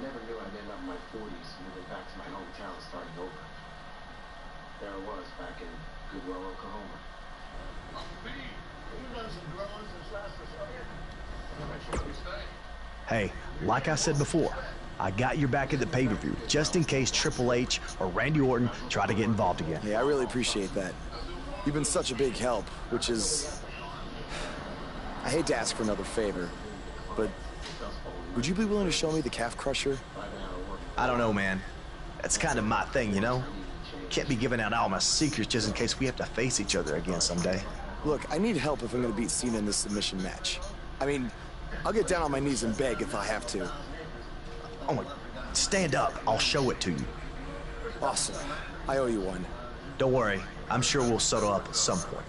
never knew I'd end up in my 40s moving back to my hometown starting over. There I was back in Goodwell, Oklahoma. Hey, like I said before, I got your back at the pay-per-view, just in case Triple H or Randy Orton try to get involved again. Hey, I really appreciate that. You've been such a big help, which is... I hate to ask for another favor, but would you be willing to show me the calf crusher? I don't know, man. That's kind of my thing, you know? Can't be giving out all my secrets just in case we have to face each other again someday. Look, I need help if I'm going to beat Cena in this submission match. I mean, I'll get down on my knees and beg if I have to. Oh my... Stand up. I'll show it to you. Awesome. I owe you one. Don't worry. I'm sure we'll settle up at some point.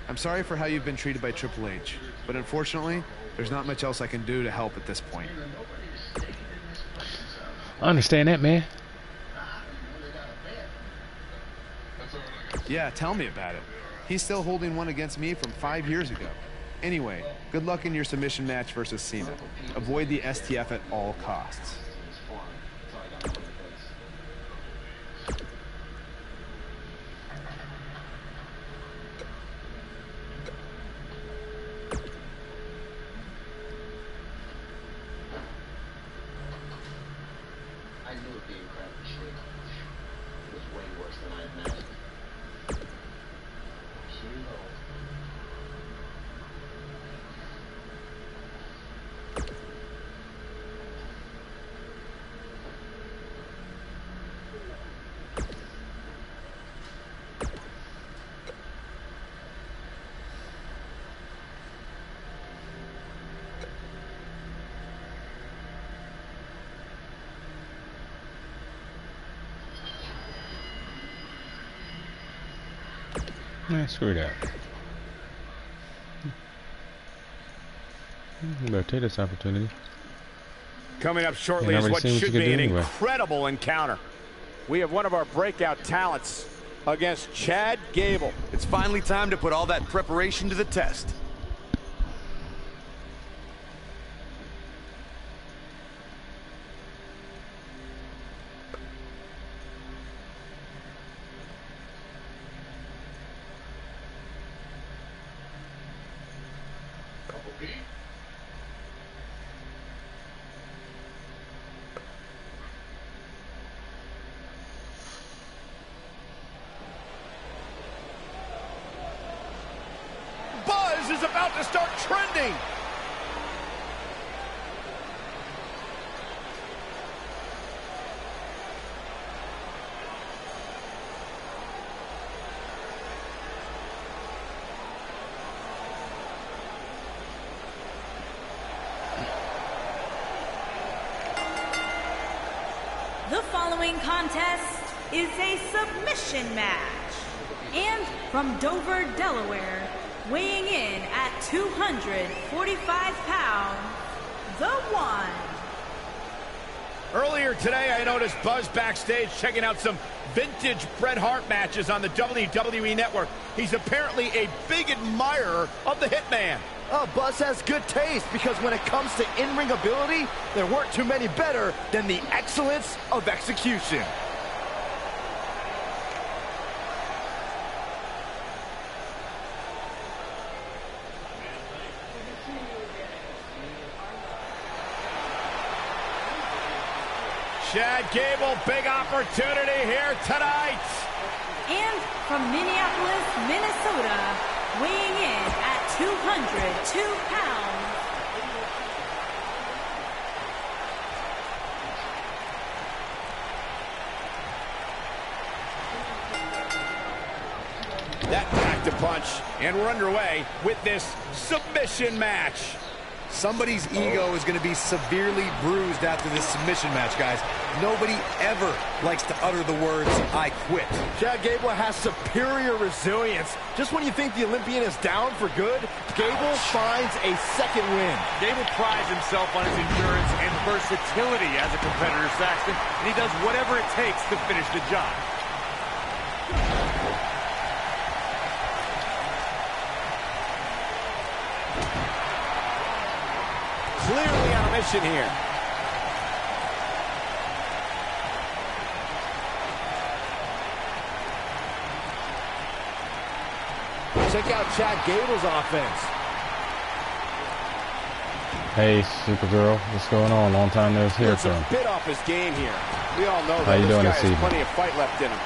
I'm sorry for how you've been treated by Triple H, but unfortunately, there's not much else I can do to help at this point. I understand that, man. Yeah, tell me about it. He's still holding one against me from 5 years ago. Anyway, good luck in your submission match versus Cena. Avoid the STF at all costs. I knew it'd be in crappy shape. It was way worse than I imagined. Here you go. Nah, screw that. You better take this opportunity. Coming up shortly is what should be an incredible encounter. We have one of our breakout talents against Chad Gable. It's finally time to put all that preparation to the test. Is about to start trending. The following contest is a submission match. And from Dover, Delaware, weighing in at 245 pounds, the one. Earlier today, I noticed Buzz backstage checking out some vintage Bret Hart matches on the WWE Network. He's apparently a big admirer of the Hitman. Buzz has good taste because when it comes to in-ring ability, there weren't too many better than the excellence of execution. Chad Gable, big opportunity here tonight. And from Minneapolis, Minnesota, weighing in at 202 pounds. That packed a punch, and we're underway with this submission match. Somebody's ego is going to be severely bruised after this submission match, guys. Nobody ever likes to utter the words, "I quit." Chad Gable has superior resilience. Just when you think the Olympian is down for good, Gable finds a second win. Gable prides himself on his endurance and versatility as a competitor, Saxton, and he does whatever it takes to finish the job. submission here. Check out Chad Gable's offense. Hey, Supergirl, what's going on? Long time no hear Looks from. a bit off his game here. We all know How that you this doing guy this has evening? plenty of fight left in him.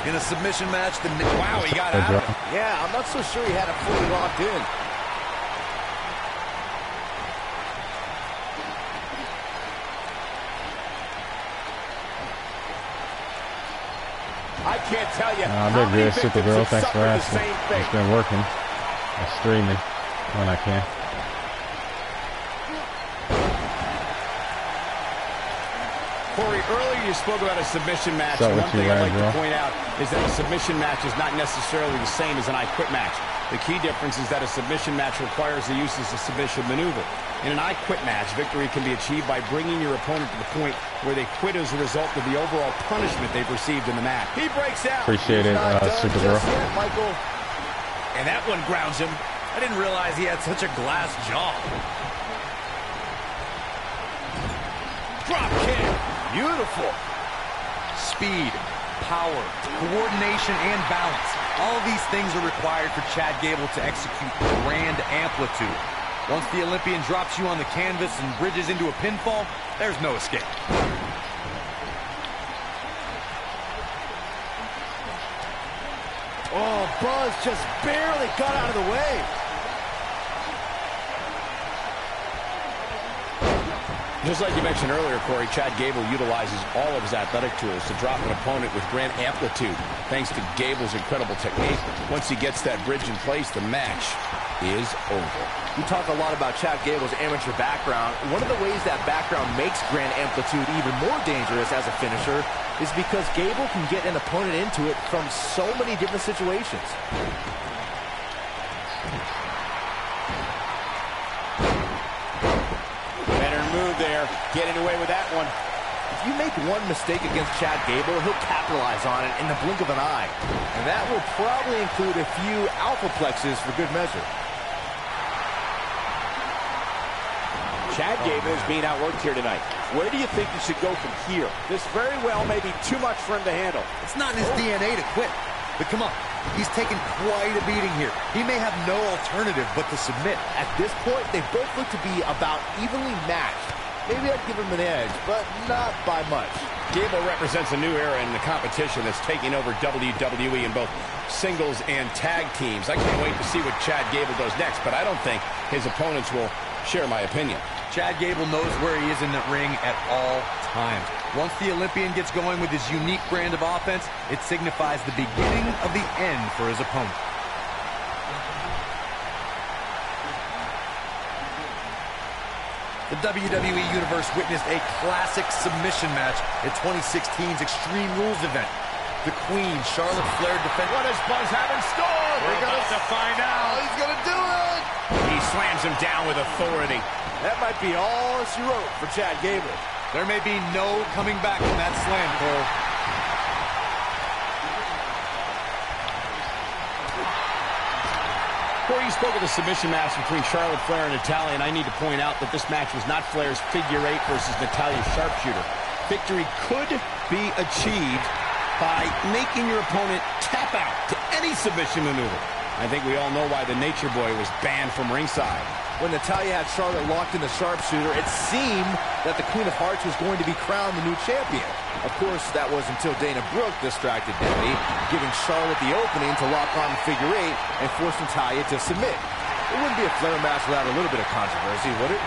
In a submission match, wow, he got out of it. Yeah, I'm not so sure he had it fully locked in. I can't tell you I'm how many good, victims Supergirl. have Thanks for suffered the asking. same fate. It's been working. I'm streaming when I can. Corey, earlier you spoke about a submission match, What's up and with one you, thing I'd like Randall? to point out is that a submission match is not necessarily the same as an I Quit match. The key difference is that a submission match requires the use of a submission maneuver. In an I Quit match, victory can be achieved by bringing your opponent to the point where they quit as a result of the overall punishment they've received in the match. He breaks out. Appreciate it, Supergirl. Michael. And that one grounds him. I didn't realize he had such a glass jaw. Drop kick. Beautiful. Speed, power, coordination, and balance. All of these things are required for Chad Gable to execute grand amplitude. Once the Olympian drops you on the canvas and bridges into a pinfall, there's no escape. Oh, Buzz just barely got out of the way. Just like you mentioned earlier, Corey, Chad Gable utilizes all of his athletic tools to drop an opponent with grand amplitude, thanks to Gable's incredible technique. Once he gets that bridge in place, the match is over. We talk a lot about Chad Gable's amateur background. One of the ways that background makes grand amplitude even more dangerous as a finisher is because Gable can get an opponent into it from so many different situations. Move there, getting away with that one. If you make one mistake against Chad Gable, he'll capitalize on it in the blink of an eye. And that will probably include a few alpha plexes for good measure. Chad Gable is being outworked here tonight. Where do you think he should go from here? This very well may be too much for him to handle. It's not in his DNA to quit. But come on, he's taken quite a beating here. He may have no alternative but to submit. At this point, they both look to be about evenly matched. Maybe I'd give him an edge, but not by much. Gable represents a new era in the competition that's taking over WWE in both singles and tag teams. I can't wait to see what Chad Gable does next, but I don't think his opponents will share my opinion. Chad Gable knows where he is in the ring at all times. Once the Olympian gets going with his unique brand of offense, it signifies the beginning of the end for his opponent. The WWE Universe witnessed a classic submission match at 2016's Extreme Rules event. The Queen, Charlotte Flair, defended. What does Buzz have in store? We're about to find out. He's going to do it! He slams him down with authority. That might be all she wrote for Chad Gable. There may be no coming back from that slam, Cole. Corey, you spoke of the submission match between Charlotte Flair and Natalya, and I need to point out that this match was not Flair's figure 8 versus Natalya's sharpshooter. Victory could be achieved by making your opponent tap out to any submission maneuver. I think we all know why the Nature Boy was banned from ringside. When Natalya had Charlotte locked in the sharpshooter, it seemed that the Queen of Hearts was going to be crowned the new champion. Of course, that was until Dana Brooke distracted Debbie, giving Charlotte the opening to lock on the figure 8 and force Natalya to submit. It wouldn't be a Flair match without a little bit of controversy, would it?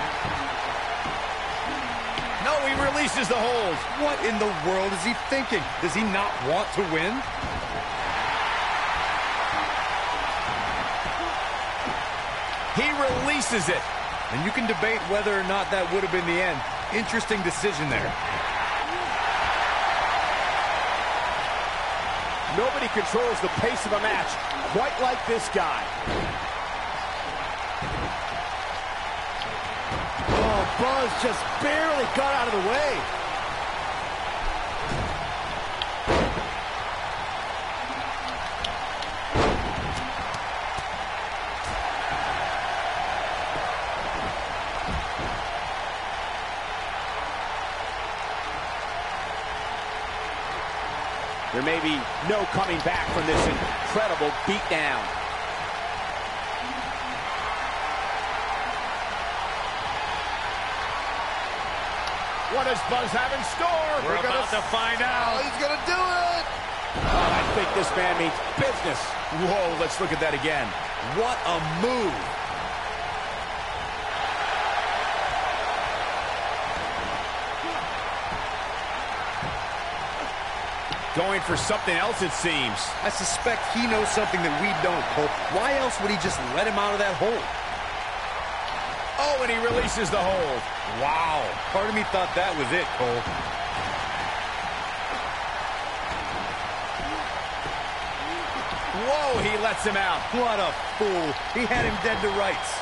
No, he releases the hold. What in the world is he thinking? Does he not want to win? He releases it. And you can debate whether or not that would have been the end. Interesting decision there. Nobody controls the pace of a match quite like this guy. Oh, Buzz just barely got out of the way. There may be no coming back from this incredible beatdown. What does Buzz have in store? We're about to find out. Oh, he's gonna do it! Oh, I think this man means business. Whoa, let's look at that again. What a move. Going for something else, it seems. I suspect he knows something that we don't, Cole. Why else would he just let him out of that hole? Oh, and he releases the hold. Wow. Part of me thought that was it, Cole. Whoa, he lets him out. What a fool. He had him dead to rights.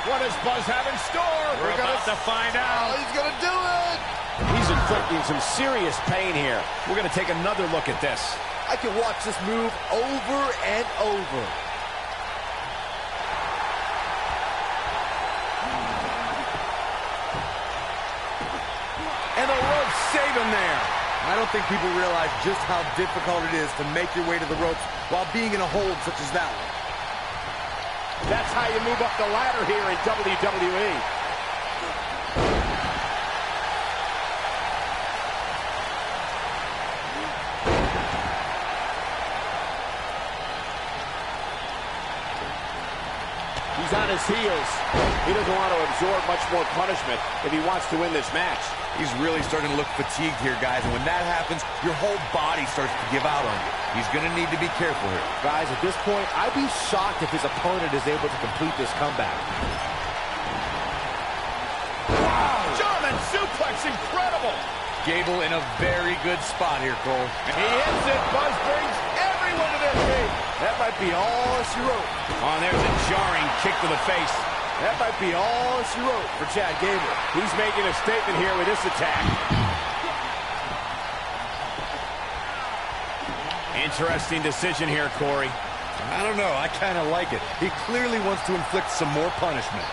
What does Buzz have in store? We're about to find out. Oh, he's gonna do it! He's inflicting some serious pain here. We're going to take another look at this. I can watch this move over and over. And the ropes save him there. I don't think people realize just how difficult it is to make your way to the ropes while being in a hold such as that one. That's how you move up the ladder here in WWE. He's on his heels. He doesn't want to absorb much more punishment if he wants to win this match. He's really starting to look fatigued here, guys, and when that happens, your whole body starts to give out on you. He's going to need to be careful here. Guys, at this point, I'd be shocked if his opponent is able to complete this comeback. Wow! German suplex, incredible! Gable in a very good spot here, Cole. And he hits it. Buzz brings everyone to their feet. That might be all she wrote. Oh, and there's a jarring kick to the face. That might be all she wrote for Chad Gable. He's making a statement here with this attack. Interesting decision here, Corey. I don't know. I kind of like it. He clearly wants to inflict some more punishment.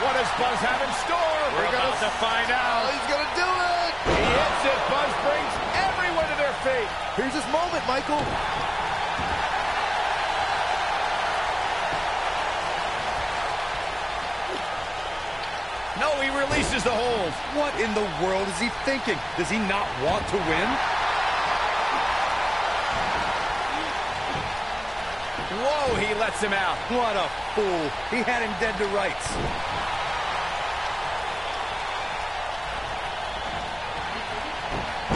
What does Buzz have in store? We're about to find out. Oh, he's gonna do it! He hits it. Buzz brings everyone to their feet. Here's his moment, Michael. No, he releases the hold. What in the world is he thinking? Does he not want to win? Whoa, he lets him out. What a fool. He had him dead to rights.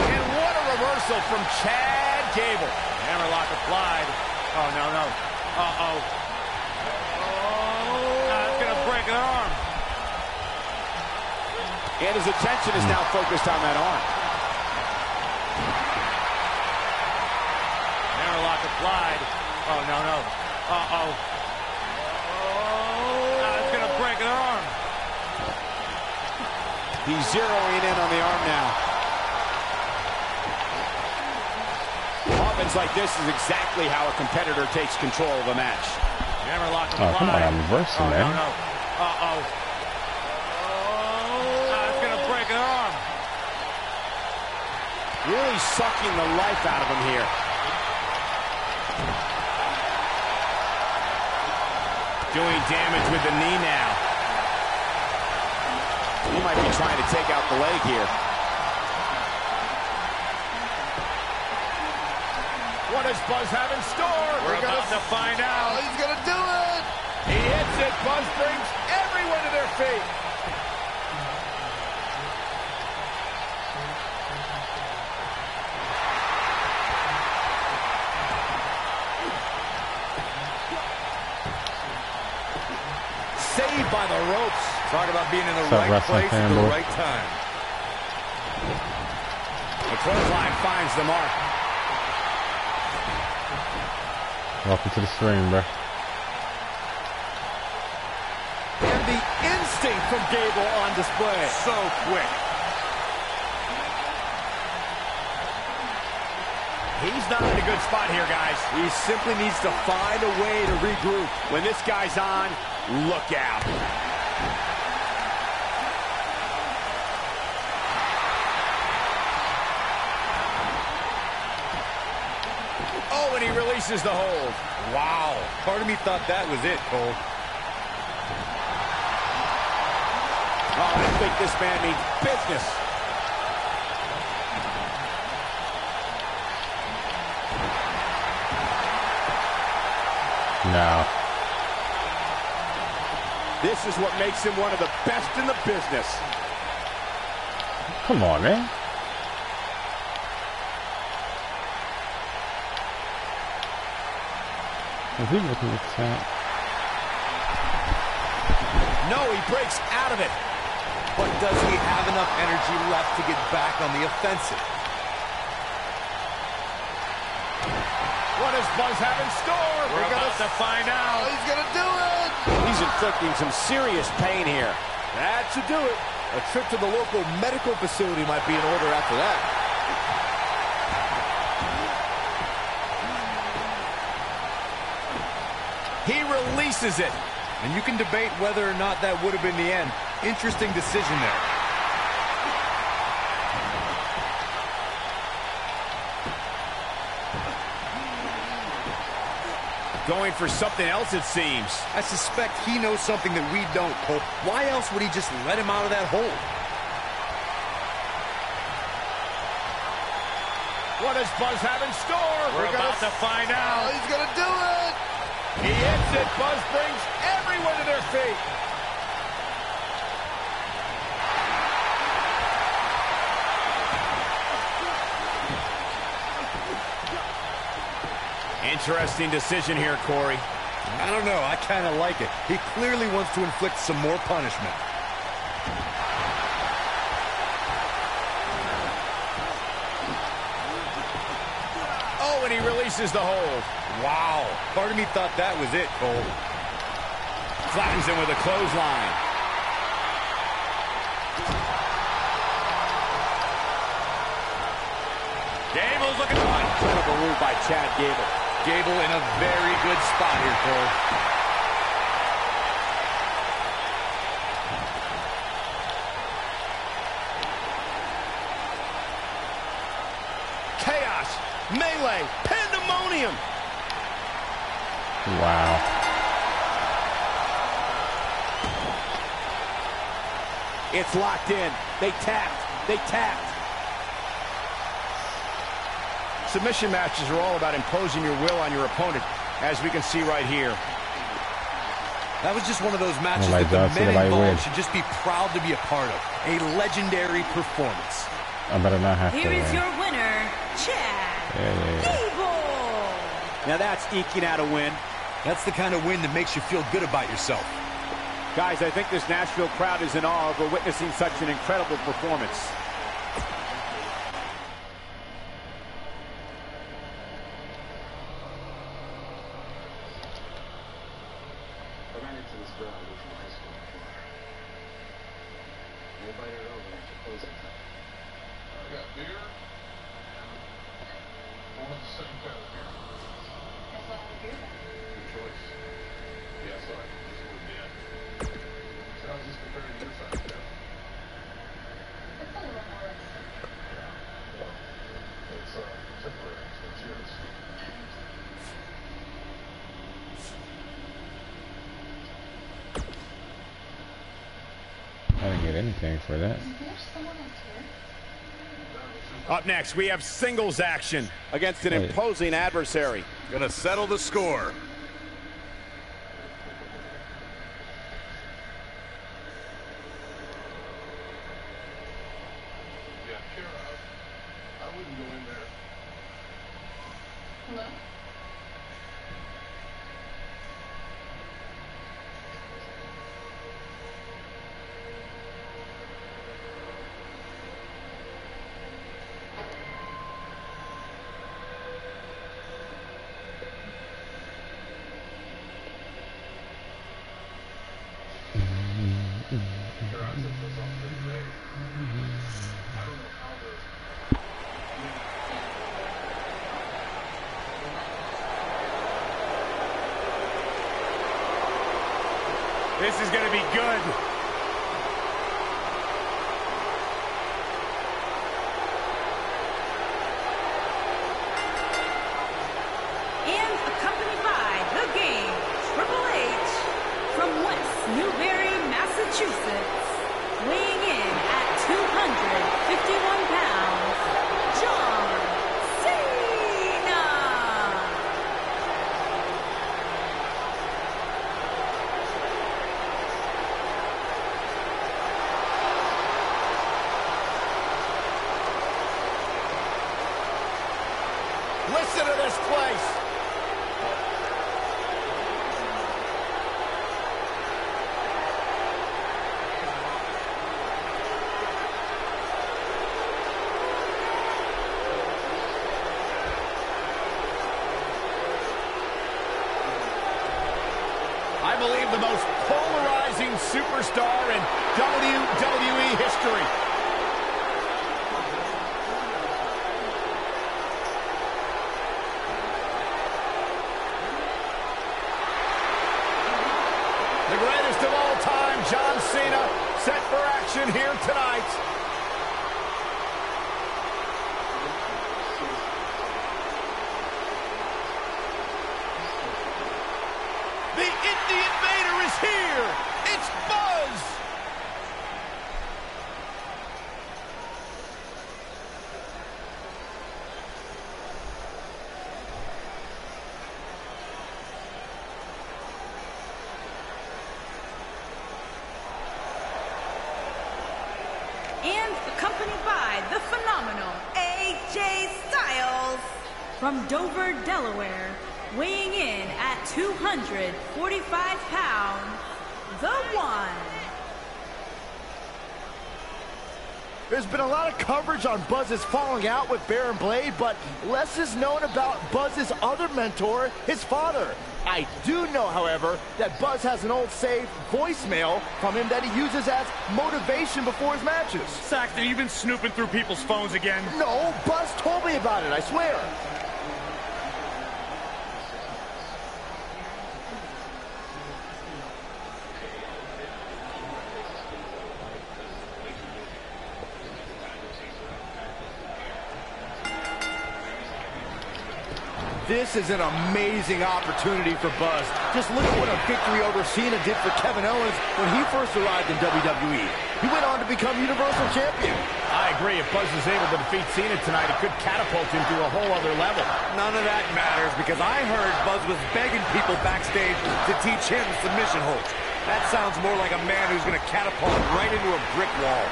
And what a reversal from Chad Gable. Hammerlock applied. Oh, no, no. Uh-oh. That's going to break an arm. And his attention is now focused on that arm. Hammerlock applied. Oh, no, no. Uh-oh. That's going to break an arm. He's zeroing in on the arm now. Offense like this is exactly how a competitor takes control of a match. Hammerlock applied. Oh, come on, I'm reversing, man. No, no. Uh-oh. That's going to break an arm. Really sucking the life out of him here. Doing damage with the knee now. He might be trying to take out the leg here. What does Buzz have in store? We're about to find out. Oh, he's gonna do it! He hits it. Buzz brings everyone to their feet. Saved by the ropes. Talk about being in the What's up, right wrestling place at the fanboy? right time. clothesline finds the mark. Welcome to the stream, bro. And the instinct from Gable on display. So quick. He's not in a good spot here, guys. He simply needs to find a way to regroup. When this guy's on, look out. Oh, and he releases the hold. Wow. Part of me thought that was it, Cole. Oh, I think this man means business. No. This is what makes him one of the best in the business. Come on, man. Is he looking at that? No, he breaks out of it. But does he have enough energy left to get back on the offensive? What does Buzz have in store? We're about to find out. He's gonna do it. He's inflicting some serious pain here. That should do it. A trip to the local medical facility might be in order after that. He releases it. And you can debate whether or not that would have been the end. Interesting decision there. Going for something else, it seems. I suspect he knows something that we don't, Cole. Why else would he just let him out of that hole? What does Buzz have in store? We're about to find out. He's gonna do it. He hits it. Buzz brings everyone to their feet. Interesting decision here, Corey. I don't know. I kind of like it. He clearly wants to inflict some more punishment. Oh, and he releases the hold. Wow. Part of me thought that was it, Cole. Flattens him with a clothesline. Gable's looking for an incredible move by Chad Gable. Gable in a very good spot here, Cole. Chaos, melee, pandemonium. Wow. It's locked in. They tapped. They tapped. Submission matches are all about imposing your will on your opponent, as we can see right here. That was just one of those matches Oh my that God, the men somebody involved win. should just be proud to be a part of. A legendary performance. I better not have to Here is win. your winner, Chad Yeah. Gable. Now that's eking out a win. That's the kind of win that makes you feel good about yourself. Guys, I think this Nashville crowd is in awe over witnessing such an incredible performance. I ran into this girl I knew from high school before. I invited her over after closing time. I got beer and one of the same kind of beer. That's what the beer bag. Good choice. Yeah, so I can just move in. So how's this compared to your side of town? It's a little more expensive. Yeah. Well, it's temporary, so it's yours. I didn't get anything for that. Is there someone else here? Up next, we have singles action against an Wait. imposing adversary. Gonna settle the score. Yeah, Kara, I wouldn't go in there. Hello? This is going to be good. And accompanied by the game, Triple H, from West Newbury, Massachusetts, weighing in at 251 pounds, John Cena. Listen to this place. I believe the most polarizing superstar in WWE history. The greatest of all time, John Cena, set for action here tonight. The Indie Invader is here. It's Buzz. And accompanied by the phenomenal AJ Styles from Dover, Delaware, weighing in at 245 pounds, the One. There's been a lot of coverage on Buzz's falling out with Baron Blade, but less is known about Buzz's other mentor, his father. I do know, however, that Buzz has an old saved voicemail from him that he uses as motivation before his matches. Saxton, you've been snooping through people's phones again? No, Buzz told me about it, I swear. This is an amazing opportunity for Buzz. Just look at what a victory over Cena did for Kevin Owens when he first arrived in WWE. He went on to become Universal Champion. I agree. If Buzz is able to defeat Cena tonight, it could catapult him to a whole other level. None of that matters because I heard Buzz was begging people backstage to teach him submission holds. That sounds more like a man who's going to catapult him right into a brick wall.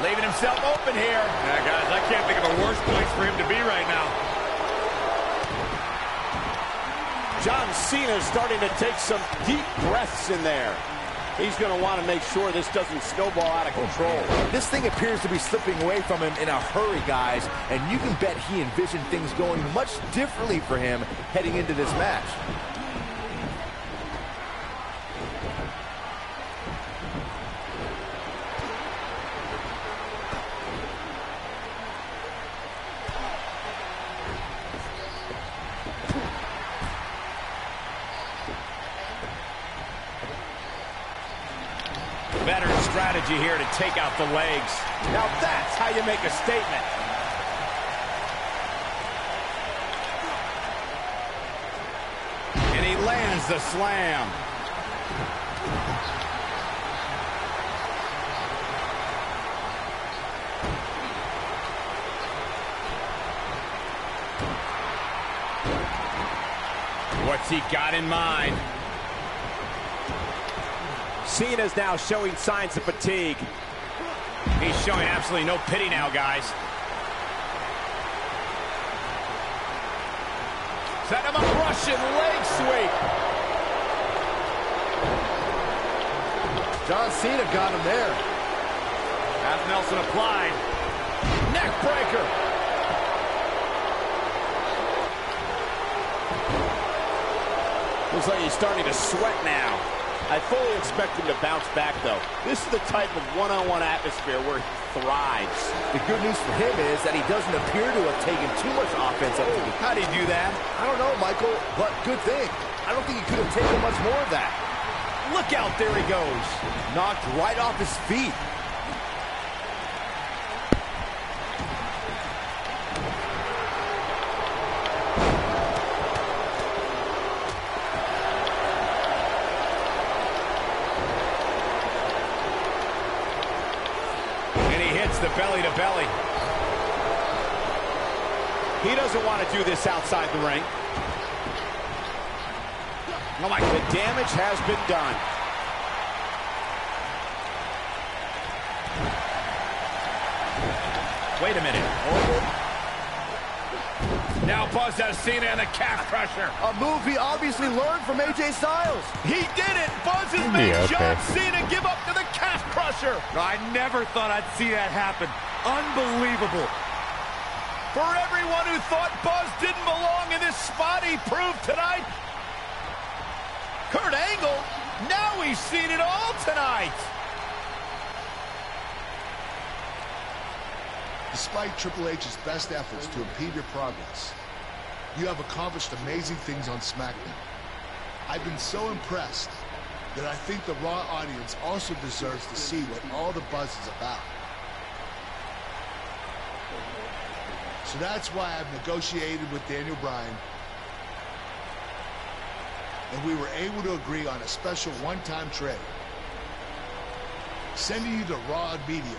Leaving himself open here. Yeah, guys, I can't think of a worse place for him to be right now. John Cena starting to take some deep breaths in there. He's going to want to make sure this doesn't snowball out of control. This thing appears to be slipping away from him in a hurry, guys, and you can bet he envisioned things going much differently for him heading into this match. Veteran strategy here to take out the legs. Now that's how you make a statement. And he lands the slam. What's he got in mind? Cena's now showing signs of fatigue. He's showing absolutely no pity now, guys. Set him up, Russian leg sweep. John Cena got him there. Half Nelson applied. Neck breaker. Looks like he's starting to sweat now. I fully expect him to bounce back, though. This is the type of one-on-one atmosphere where he thrives. The good news for him is that he doesn't appear to have taken too much offense up to the... How'd he do that? I don't know, Michael, but good thing. I don't think he could have taken much more of that. Look out, there he goes. Knocked right off his feet. The belly to belly. He doesn't want to do this outside the ring. Oh my, the damage has been done. Wait a minute. Now Buzz has Cena and the calf crusher. A move he obviously learned from AJ Styles. He did it. Buzz has made John Cena give up to the calf crusher. I never thought I'd see that happen. Unbelievable. For everyone who thought Buzz didn't belong in this spot, he proved tonight. Kurt Angle, now he's seen it all tonight. Despite Triple H's best efforts to impede your progress, you have accomplished amazing things on SmackDown. I've been so impressed that I think the Raw audience also deserves to see what all the buzz is about. So that's why I've negotiated with Daniel Bryan, and we were able to agree on a special one-time trade, sending you to Raw immediately.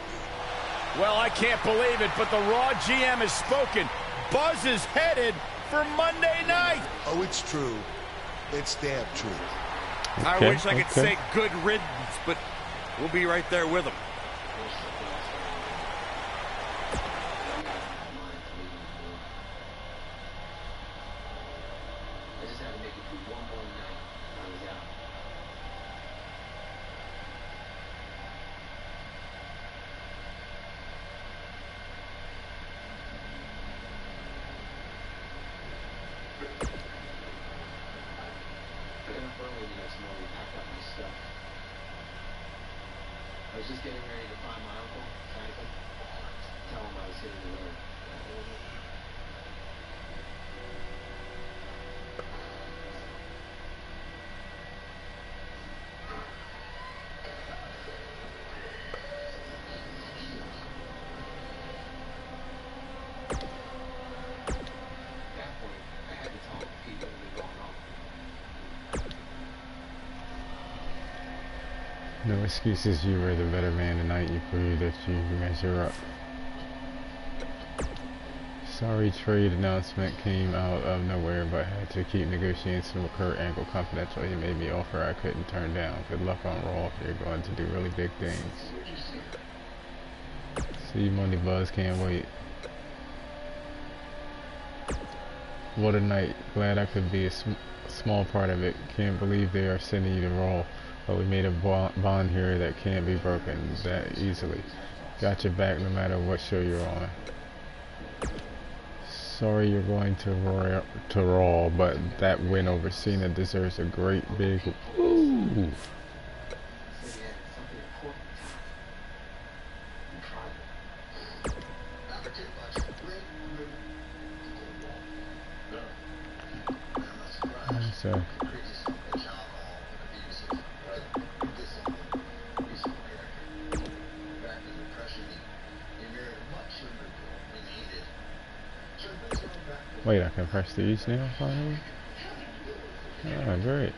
Well, I can't believe it, but the Raw GM has spoken. Buzz is headed for Monday night. Oh, it's true. It's damn true. I wish I could say good riddance, but we'll be right there with him. I was just getting ready to find my uncle, Franklin, tell him I was hitting the road. At that point, I had to tell Pete what had been going on. No excuses, you were the better man tonight. You proved that you measure up. Sorry trade announcement came out of nowhere, but had to keep negotiating with Kurt Angle confidential. He made me offer I couldn't turn down. Good luck on Raw. You're going to do really big things. See you Monday, Buzz. Can't wait. What a night. Glad I could be a small part of it. Can't believe they are sending you to Raw. But we made a bond here that can't be broken that easily. Got your back no matter what show you're on. Sorry you're going to Raw, but that win over Cena deserves a great big woo. So. Wait, I can press these now, finally? Oh, great.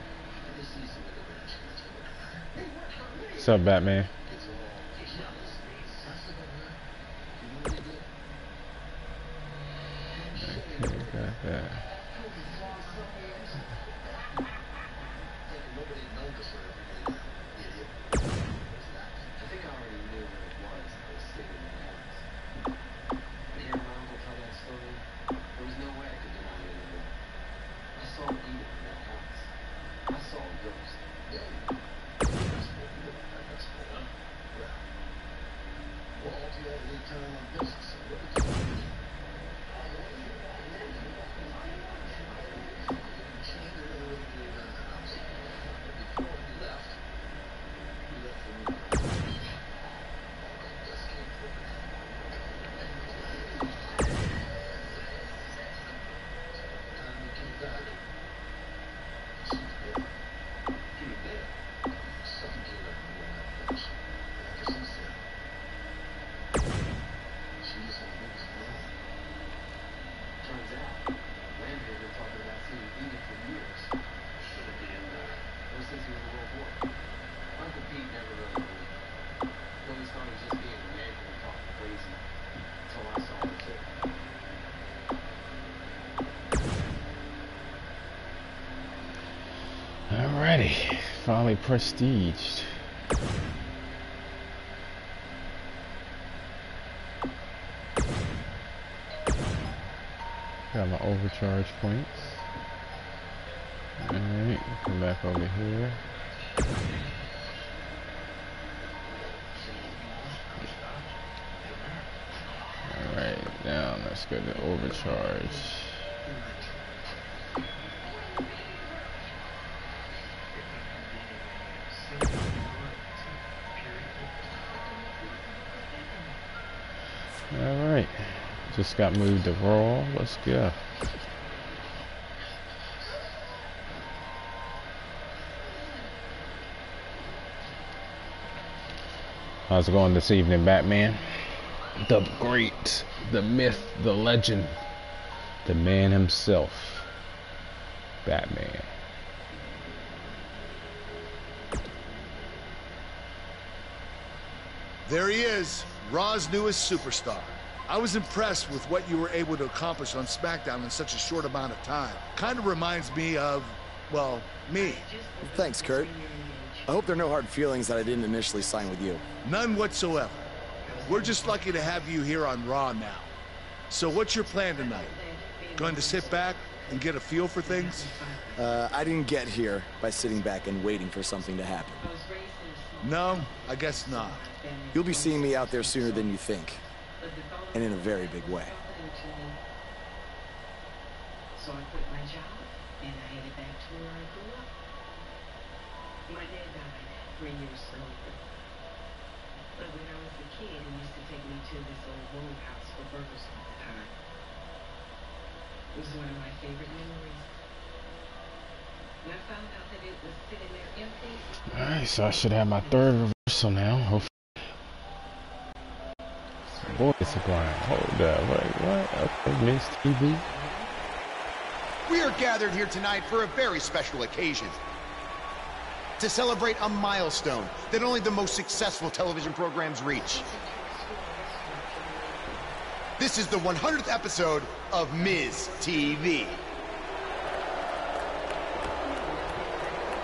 What's up, Batman? Okay, got that. Alrighty, finally prestiged. Got my overcharge points. Alright, come back over here. Alright, now let's go to overcharge. Alright, just got moved to Raw. Let's go. How's it going this evening, Batman? The great, the myth, the legend, the man himself, Batman. There he is, Raw's newest superstar. I was impressed with what you were able to accomplish on SmackDown in such a short amount of time. Kind of reminds me of, well, me. Thanks, Kurt. I hope there are no hard feelings that I didn't initially sign with you. None whatsoever. We're just lucky to have you here on Raw now. So what's your plan tonight? Going to sit back and get a feel for things? I didn't get here by sitting back and waiting for something to happen. No, I guess not. You'll be seeing me out there sooner than you think. And in a very big way. So I quit my job and I headed back to where I grew up. My dad died 3 years earlier. But when I was a kid, he used to take me to this old roadhouse for burgers all the time. It was one of my favorite memories. And I found out that it was sitting there empty. Alright, so I should have my third reversal now. Hopefully. Boy, it's a blind. Hold up. Wait, what? Okay, Miss TV. We are gathered here tonight for a very special occasion. To celebrate a milestone that only the most successful television programs reach. This is the 100th episode of Ms. TV.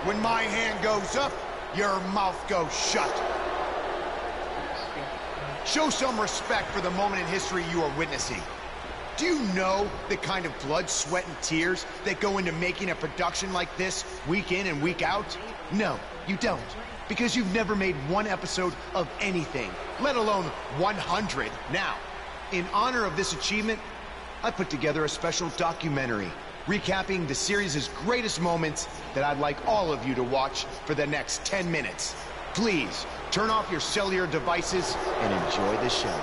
When my hand goes up, your mouth goes shut. Show some respect for the moment in history you are witnessing. Do you know the kind of blood, sweat, and tears that go into making a production like this week in and week out? No, you don't. Because you've never made one episode of anything, let alone 100. Now, in honor of this achievement, I put together a special documentary recapping the series' greatest moments that I'd like all of you to watch for the next 10 minutes. Please, turn off your cellular devices and enjoy the show.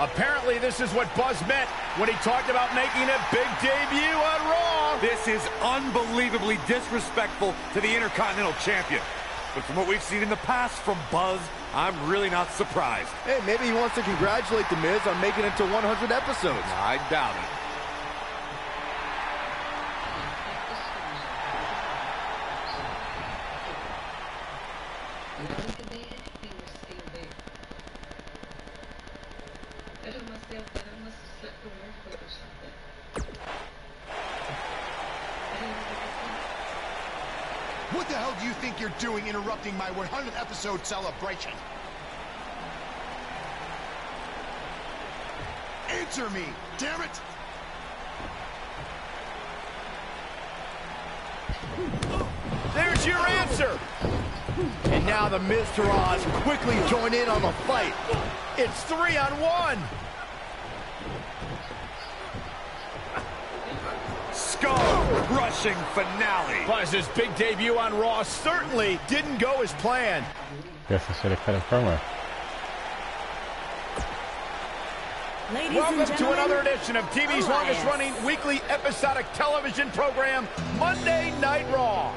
Apparently, this is what Buzz meant when he talked about making a big debut on Raw. This is unbelievably disrespectful to the Intercontinental Champion. But from what we've seen in the past from Buzz, I'm really not surprised. Hey, maybe he wants to congratulate The Miz on making it to 100 episodes. I doubt it. What the hell do you think you're doing interrupting my 100th episode celebration? Answer me, damn it! There's your answer. And now the Miztourage quickly join in on the fight. It's 3-on-1. Skull-crushing finale. Buzz's big debut on Raw certainly didn't go as planned. Guess I should have cut a promo. Welcome to another edition of TV's longest-running weekly episodic television program, Monday Night Raw.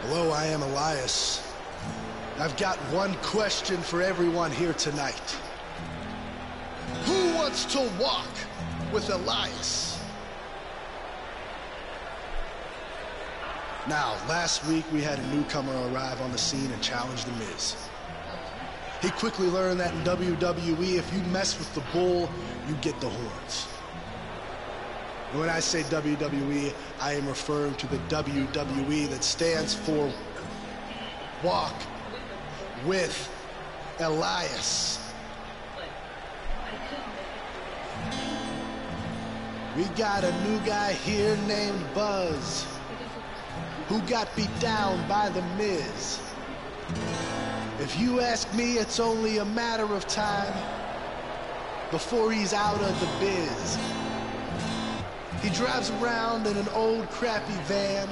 Hello, I am Elias. I've got one question for everyone here tonight. Who wants to walk with Elias? Now, last week we had a newcomer arrive on the scene and challenge The Miz. He quickly learned that in WWE, if you mess with the bull, you get the horns. And when I say WWE, I am referring to the WWE that stands for Walk with Elias. We got a new guy here named Buzz, who got beat down by The Miz. If you ask me, it's only a matter of time before he's out of the biz. He drives around in an old crappy van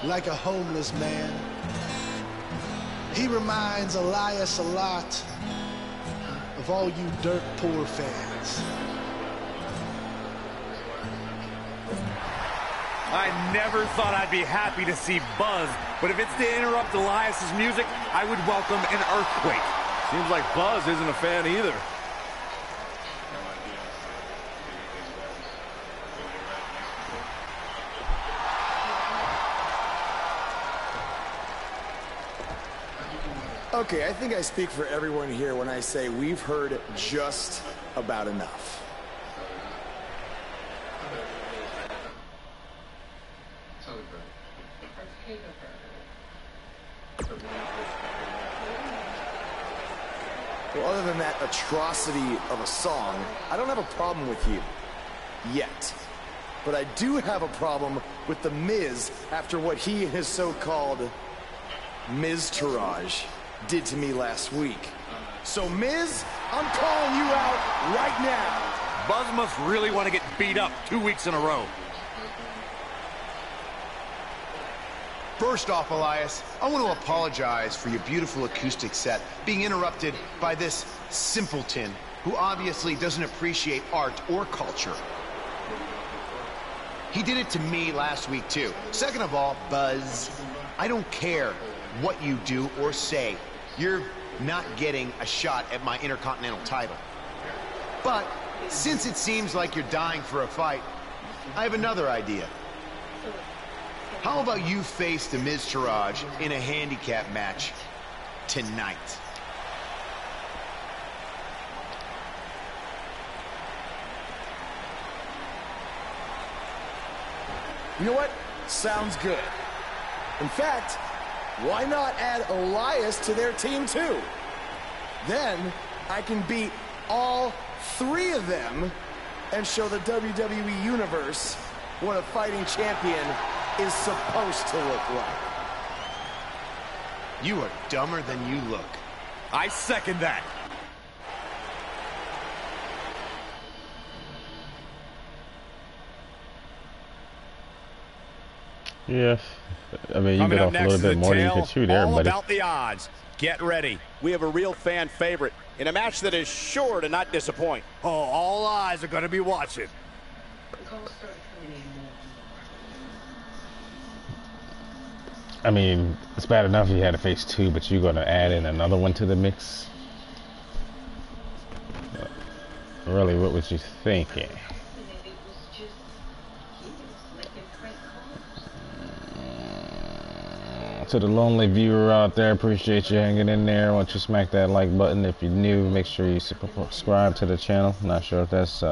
like a homeless man. He reminds Elias a lot of all you dirt poor fans. I never thought I'd be happy to see Buzz, but if it's to interrupt Elias's music, I would welcome an earthquake. Seems like Buzz isn't a fan either. Okay, I think I speak for everyone here when I say we've heard just about enough. Well, other than that atrocity of a song, I don't have a problem with you. Yet. But I do have a problem with The Miz after what he and his so-called Miz-tourage did to me last week. So, Miz, I'm calling you out right now. Buzz must really want to get beat up 2 weeks in a row. First off, Elias, I want to apologize for your beautiful acoustic set being interrupted by this simpleton who obviously doesn't appreciate art or culture. He did it to me last week, too. Second of all, Buzz, I don't care what you do or say. You're not getting a shot at my Intercontinental title. But since it seems like you're dying for a fight, I have another idea. How about you face the Miz-tourage in a handicap match tonight? You know what? Sounds good. In fact, why not add Elias to their team too? Then I can beat all three of them and show the WWE Universe what a fighting champion is supposed to look like. You are dumber than you look. I second that. Yes. I mean, you bit off a little bit more than you could chew there, all buddy. about the odds. Get ready. We have a real fan favorite in a match that is sure to not disappoint. Oh, all eyes are going to be watching. I mean, it's bad enough you had to face two, but you're going to add in another one to the mix? Really, what was you thinking? To the lonely viewer out there, appreciate you hanging in there. Why don't you smack that like button? If you're new, make sure you subscribe to the channel. Not sure if that's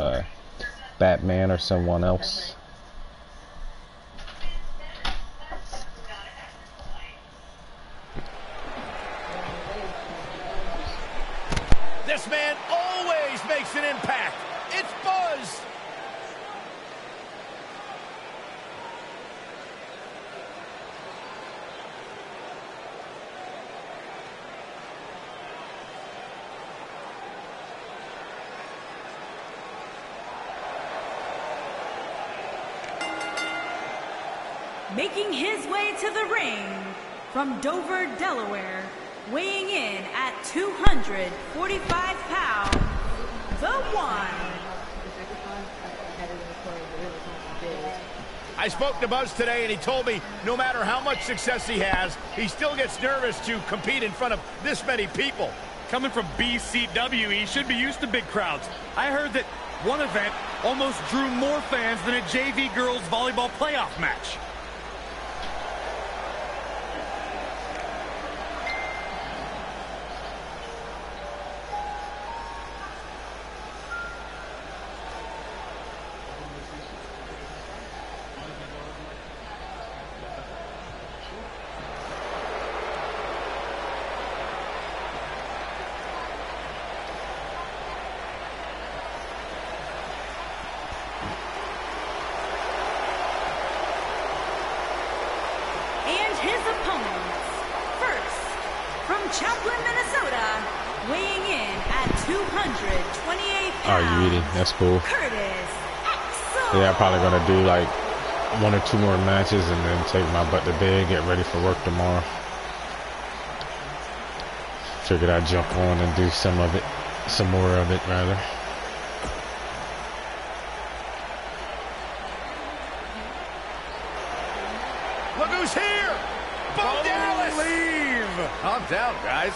Batman or someone else. This man always makes an impact. It's Buzz. Making his way to the ring from Dover, Delaware, weighing in at 245 pounds, the one. I spoke to Buzz today, and he told me no matter how much success he has, he still gets nervous to compete in front of this many people. Coming from BCW, he should be used to big crowds. I heard that one event almost drew more fans than a JV girls volleyball playoff match. Oh, you eating? That's cool. Yeah, I'm probably gonna do like 1 or 2 more matches and then take my butt to bed, get ready for work tomorrow. Figured I'd jump on and do some more of it rather. Look who's here! Bo Dallas! Calm down, guys.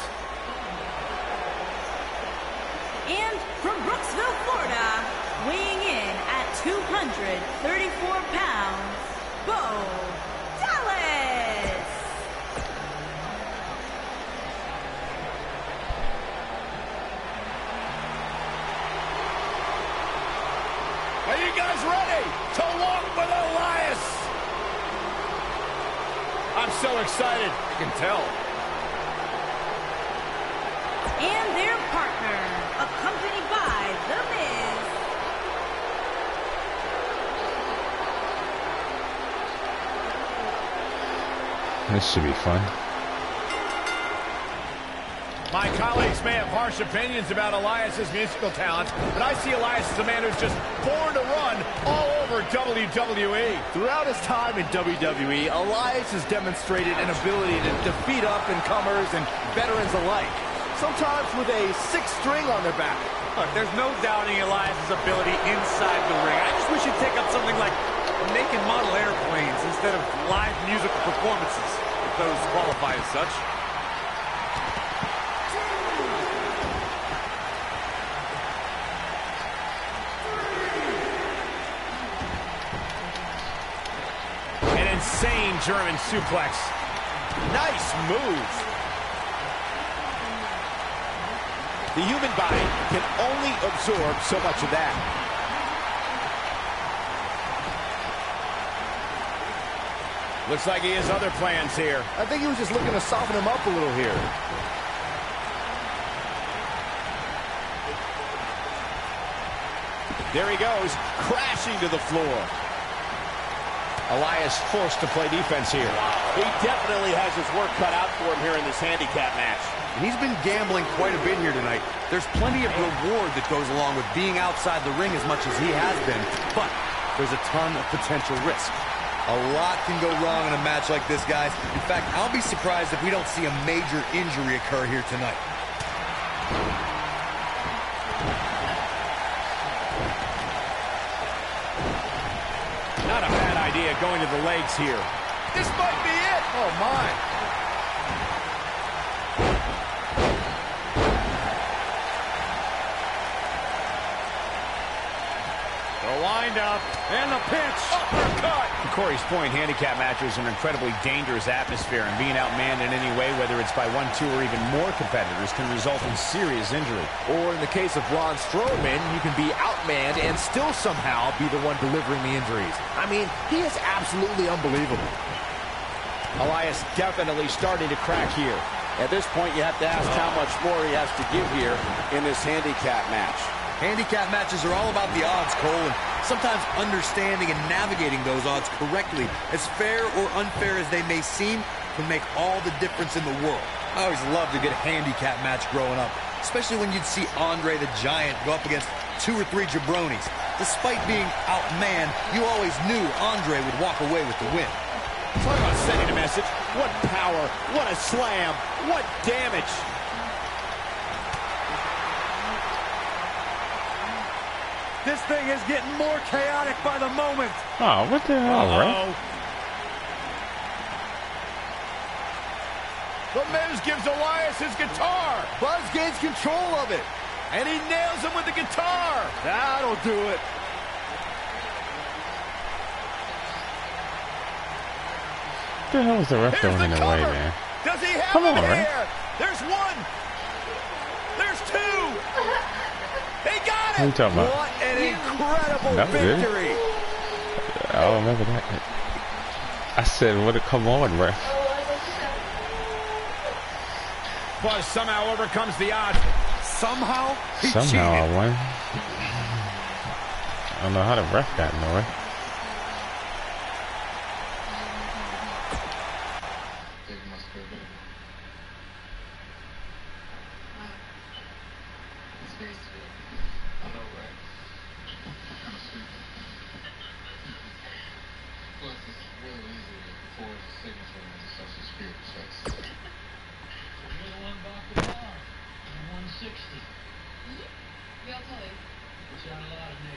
And from Brooksville, Florida, weighing in at 234 pounds, Bo Dallas! Are you guys ready to walk with Elias? I'm so excited. I can tell. And their partner, accompanied by The Miz. This should be fun. My colleagues may have harsh opinions about Elias's musical talent, but I see Elias as a man who's just born to run all over WWE. Throughout his time in WWE, Elias has demonstrated an ability to defeat up-and-comers and veterans alike, sometimes with a 6th string on their back. Look, there's no doubting Elias's ability inside the ring. I just wish he'd take up something like making model airplanes instead of live musical performances, if those qualify as such. Insane German suplex. Nice move. The human body can only absorb so much of that. Looks like he has other plans here. I think he was just looking to soften him up a little here. There he goes, crashing to the floor. Elias forced to play defense here. He definitely has his work cut out for him here in this handicap match. And he's been gambling quite a bit here tonight. There's plenty of reward that goes along with being outside the ring as much as he has been, but there's a ton of potential risk. A lot can go wrong in a match like this, guys. In fact, I'll be surprised if we don't see a major injury occur here tonight. Not a bad idea going to the legs here. This might be it. Oh, my. The wind-up and the pinch. Uppercut. To Corey's point, handicap matches are an incredibly dangerous atmosphere, and being outmanned in any way, whether it's by 1, 2, or even more competitors, can result in serious injury. Or in the case of Braun Strowman, you can be outmanned and still somehow be the one delivering the injuries. I mean, he is absolutely unbelievable. Elias definitely starting to crack here. At this point, you have to ask how much more he has to give here in this handicap match. Handicap matches are all about the odds, Cole, and sometimes understanding and navigating those odds correctly, as fair or unfair as they may seem, can make all the difference in the world. I always loved a good handicap match growing up, especially when you'd see Andre the Giant go up against 2 or 3 jabronis. Despite being outmanned, you always knew Andre would walk away with the win. Talk about sending a message. What power, what a slam, what damage. This thing is getting more chaotic by the moment. Oh, what the hell, right? The Miz gives Elias his guitar. Buzz gains control of it. And he nails him with the guitar. That'll do it. What the hell is the ref doing in the way, man? Does he have Come on, him right? here? There's 1. There's 2. They got it. What are you talking about? What an incredible That was it? victory. I don't remember that. I said, what? Come on, ref. Buzz somehow overcomes the odds. Somehow? He Somehow I cheated. won. I don't know how the ref got in the way. I know, right?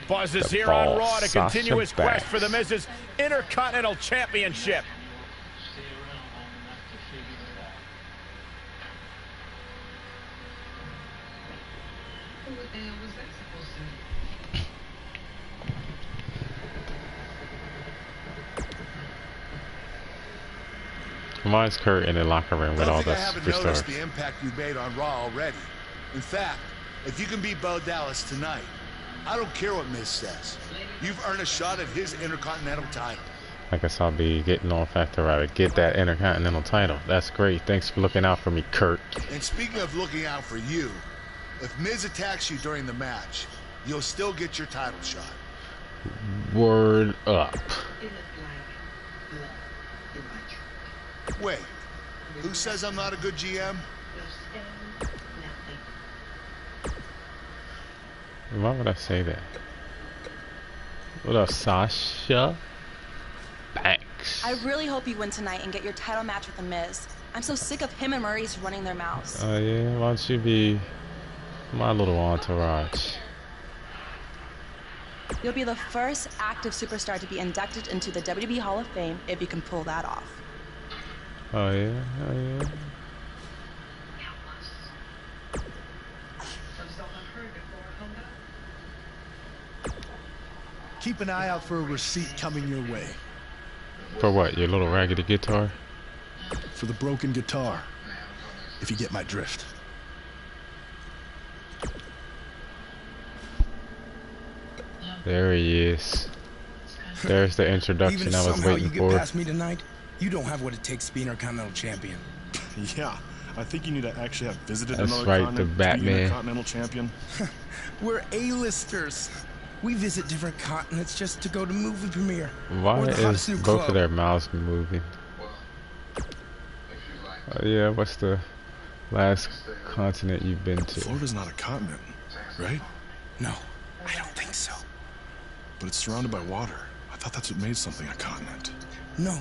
Buzz is here on Raw to continue his quest for the Miz's Intercontinental Championship. Mine's Kurt in the locker room with all the I haven't noticed superstars. the impact you've made on Raw already. In fact, if you can beat Bo Dallas tonight, I don't care what Miz says. You've earned a shot at his Intercontinental title. I guess I'll be getting on Factor Right to get that Intercontinental title. That's great. Thanks for looking out for me, Kurt. And speaking of looking out for you, if Miz attacks you during the match, you'll still get your title shot. Word up. Wait, who says I'm not a good GM? Why would I say that? What up, Sasha Banks? I really hope you win tonight and get your title match with The Miz. I'm so sick of him and Maurice running their mouths. Oh yeah, why don't you be my little entourage? You'll be the first active superstar to be inducted into the WWE Hall of Fame if you can pull that off. Oh yeah, oh yeah. Keep an eye out for a receipt coming your way. For what? Your little raggedy guitar? For the broken guitar, if you get my drift. There he is. There's the introduction Even I was somehow waiting you for. get past me tonight, you don't have what it takes to be Intercontinental Champion. Yeah, I think you need to actually have visited That's another right, continent the to be Batman. Intercontinental Champion. We're A-listers. We visit different continents just to go to movie premiere. Why or the hottest is new both club. of their mouths moving? Yeah, what's the last continent you've been to? Florida's not a continent, right? No, I don't think so. But it's surrounded by water. I thought that's what made something a continent. No,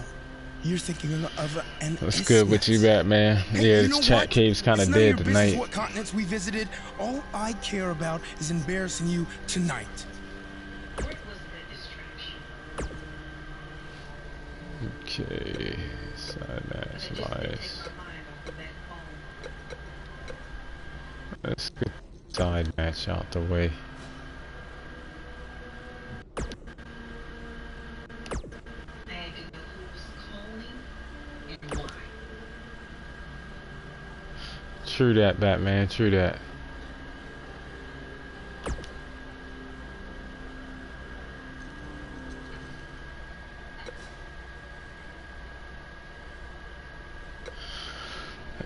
you're thinking of an What's good with you, Batman? Hey, Yeah, you the know chat what? cave's kind It's of none of dead your business tonight. what continents we visited. All I care about is embarrassing you tonight. Okay, side match, Elias. Let's get side match out the way. True that, Batman, true that.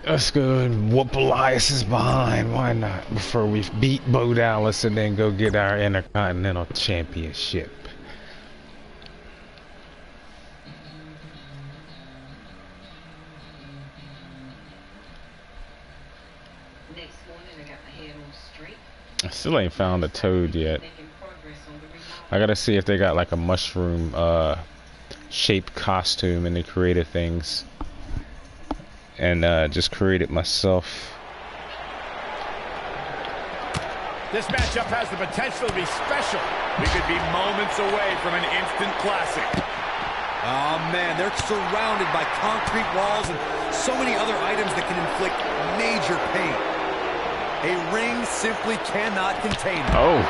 Let's go and whoop Elias's behind. Why not? Before we beat Bo Dallas and then go get our Intercontinental Championship. I still ain't found a Toad yet. I gotta see if they got like a mushroom shaped costume in the creative things. And just create it myself. This matchup has the potential to be special. We could be moments away from an instant classic. Oh man, they're surrounded by concrete walls and so many other items that can inflict major pain. A ring simply cannot contain them. Oh,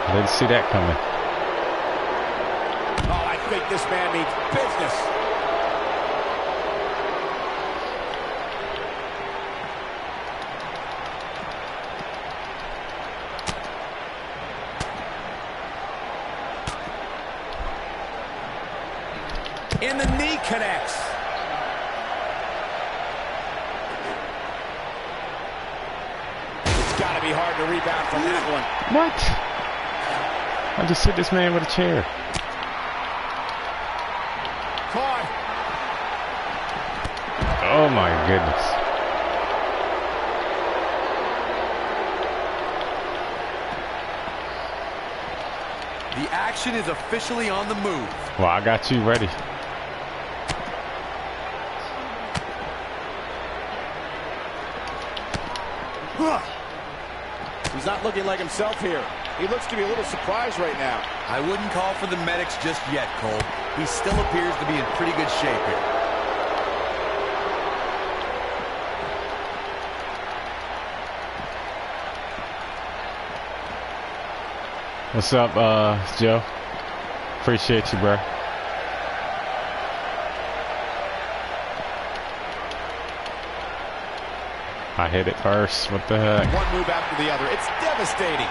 I didn't see that coming. Oh, I think this man means business. And the knee connects. It's got to be hard to rebound from that one. What? I just hit this man with a chair. Caught. Oh my goodness. The action is officially on the move. Well, I got you ready. He's not looking like himself here. He looks to be a little surprised right now. I wouldn't call for the medics just yet, Cole. He still appears to be in pretty good shape here. What's up, Joe? Appreciate you, bro. I hit it first. What the heck? One move after the other. It's devastating.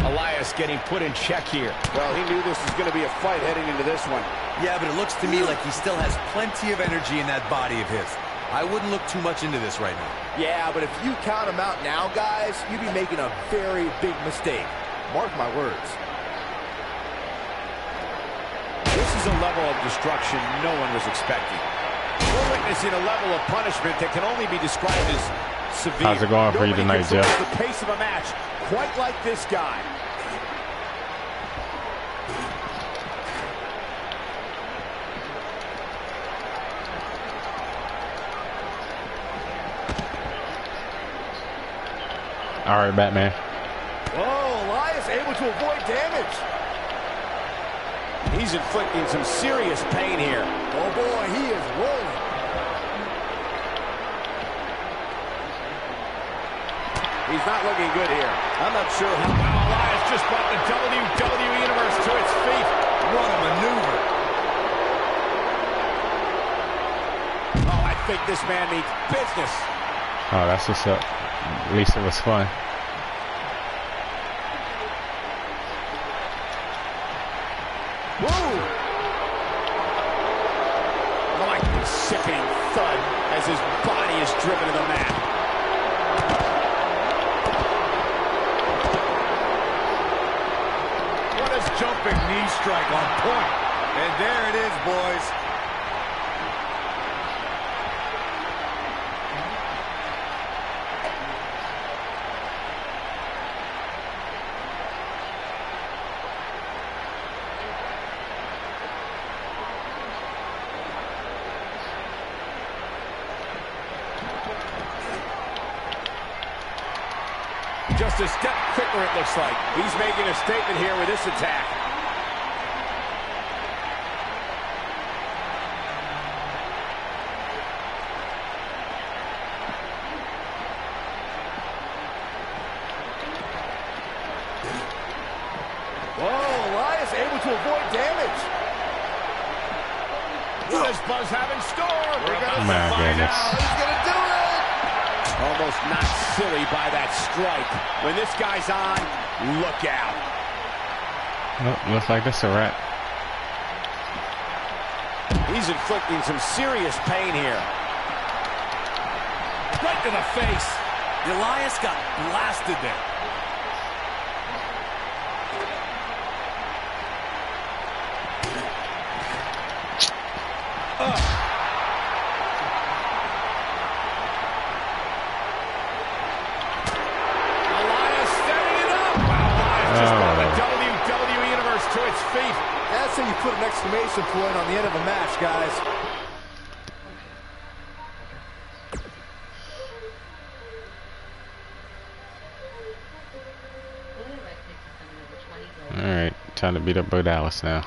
Elias getting put in check here. Well, he knew this was going to be a fight heading into this one. Yeah, but it looks to me like he still has plenty of energy in that body of his. I wouldn't look too much into this right now. Yeah, but if you count him out now, guys, you'd be making a very big mistake. Mark my words. This is a level of destruction no one was expecting. We're witnessing a level of punishment that can only be described as severe. How's it going for you tonight, Jeff? The pace of a match quite like this guy. All right, Batman. Whoa, Elias able to avoid damage. He's inflicting some serious pain here. Oh boy, he is rolling. He's not looking good here. I'm not sure how. Wow, Elias just brought the WWE Universe to its feet. What a maneuver. Oh, I think this man means business. Oh, that's what's up. At least it was fun. Whoa! Like a sickening thud as his body is driven to the mat. What a jumping knee strike on point. And there it is, boys. Just a step quicker, it looks like. He's making a statement here with this attack. Whoa, Elias able to avoid damage. What does Buzz have in store? We're going to find out. He's going to do it. Almost not silly by that strike. When this guy's on, look out. Oh, looks like that's a wrap. He's inflicting some serious pain here. Right to the face. Elias got blasted there. That's how you put an exclamation point on the end of a match, guys. All right, time to beat up Bo Dallas now.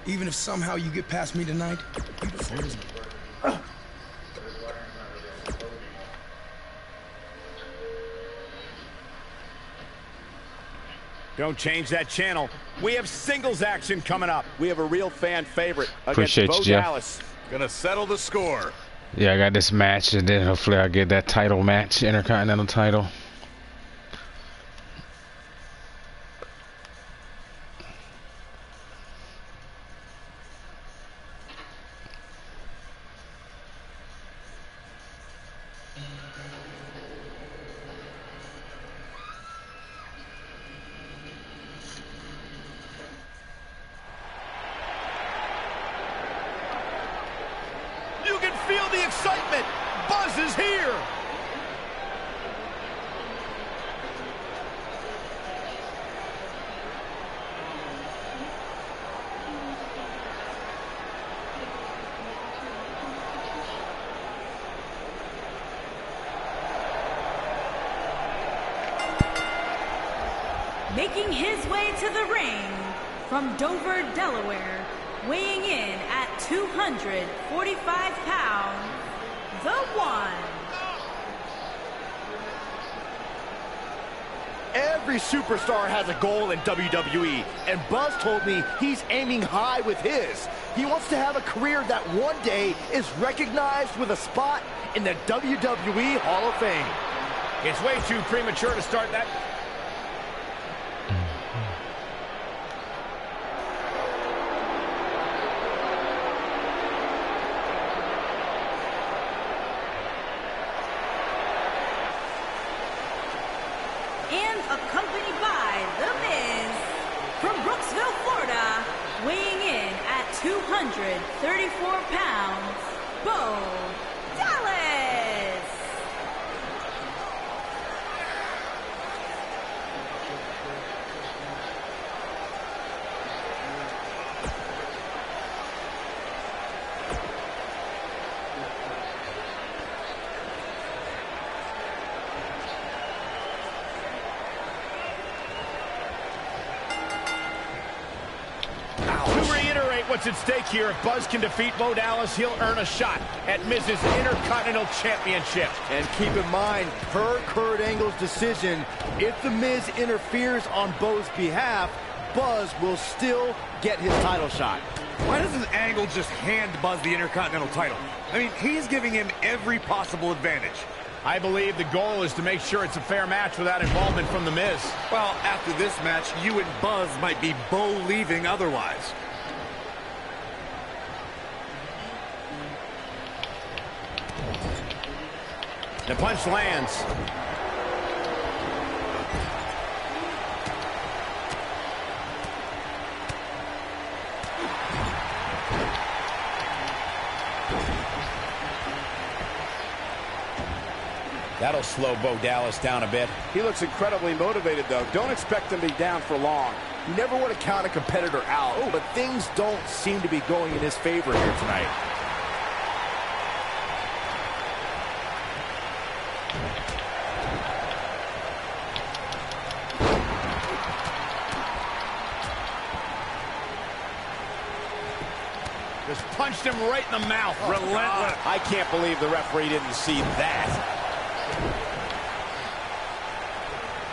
Even if somehow you get past me tonight, beautiful, isn't it? Don't change that channel. We have singles action coming up. We have a real fan favorite Appreciate against Bo you, Jeff. Dallas. Gonna settle the score. Yeah, I got this match, and then hopefully I'll get that title match, Intercontinental title. excitement. Buzz is here. Making his way to the ring from Dover, Delaware, weighing in at 245 pounds, the one. Every superstar has a goal in WWE, and Buzz told me he's aiming high with his. He wants to have a career that one day is recognized with a spot in the WWE Hall of Fame. It's way too premature to start that. And accompanied by The Miz from Brooksville, Florida, weighing in at 234 pounds, Bo Dallas. To reiterate what's at stake here, if Buzz can defeat Bo Dallas, he'll earn a shot at Miz's Intercontinental Championship. And keep in mind, per Kurt Angle's decision, if The Miz interferes on Bo's behalf, Buzz will still get his title shot. Why doesn't Angle just hand Buzz the Intercontinental title? I mean, he's giving him every possible advantage. I believe the goal is to make sure it's a fair match without involvement from The Miz. Well, after this match, you and Buzz might be Bo leaving otherwise. The punch lands. That'll slow Bo Dallas down a bit. He looks incredibly motivated, though. Don't expect him to be down for long. You never want to count a competitor out, but things don't seem to be going in his favor here tonight. Just punched him right in the mouth. Relentless. I can't believe the referee didn't see that.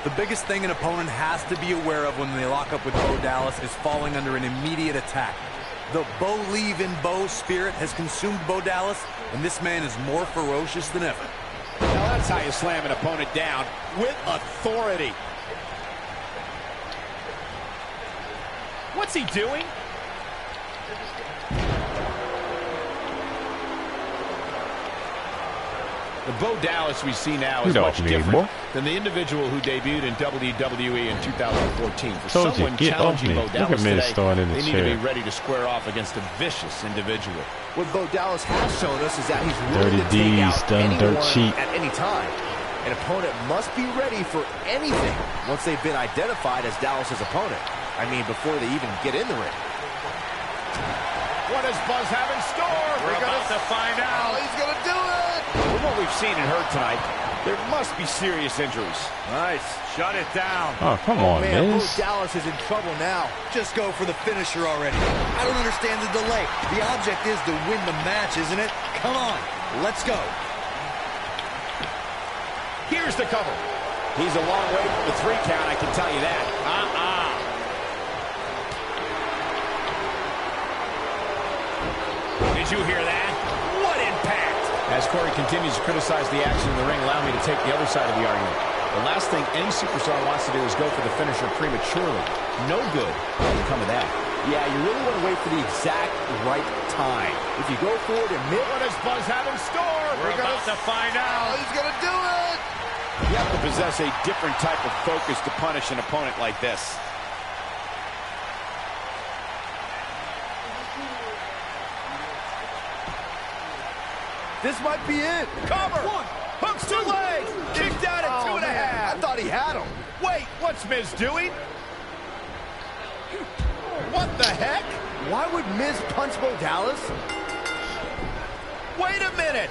The biggest thing an opponent has to be aware of when they lock up with Bo Dallas is falling under an immediate attack. The Bo leave in Bo spirit has consumed Bo Dallas, and this man is more ferocious than ever. Now that's how you slam an opponent down, with authority. What's he doing? The Bo Dallas we see now is much different than the individual who debuted in WWE in 2014. For someone challenging Bo Dallas today, they need to be ready to square off against a vicious individual. What Bo Dallas has shown us is that he's willing to take out anyone at any time. An opponent must be ready for anything once they've been identified as Dallas's opponent. I mean, before they even get in the ring. What does Buzz have in store? We're about to find out. Oh, he's going to do it. From what we've seen and heard tonight, there must be serious injuries. Nice. Shut it down. Oh, come on, man. Bo Dallas is in trouble now. Just go for the finisher already. I don't understand the delay. The object is to win the match, isn't it? Come on, let's go. Here's the cover. He's a long way from the 3 count, I can tell you that. Did you hear that? What impact! As Corey continues to criticize the action in the ring, allow me to take the other side of the argument. The last thing any superstar wants to do is go for the finisher prematurely. No good will come of that. Yeah, you really want to wait for the exact right time. If you go forward and what does Buzz have in store? We're about to find out. Oh, he's going to do it! You have to possess a different type of focus to punish an opponent like this. This might be it. Cover. One. Hooks two legs. Kicked out at 2.5. I thought he had him. Wait, what's Miz doing? What the heck? Why would Miz punch Bo Dallas? Wait a minute.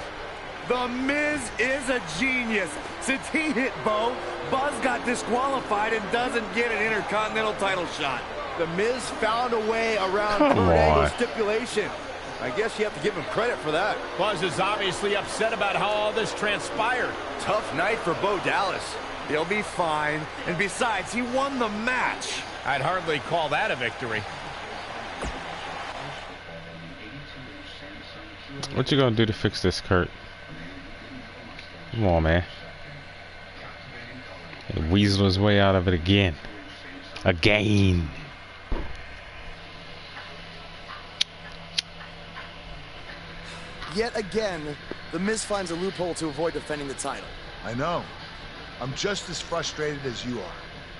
The Miz is a genius. Since he hit Bo, Buzz got disqualified and doesn't get an Intercontinental title shot. The Miz found a way around Kurt Angle's stipulation. I guess you have to give him credit for that. Buzz is obviously upset about how all this transpired. Tough night for Bo Dallas. He'll be fine. And besides, he won the match. I'd hardly call that a victory. What you gonna do to fix this, Kurt? Come on, man. He weaseled his way out of it again. Again. Yet again, The Miz finds a loophole to avoid defending the title. I know. I'm just as frustrated as you are.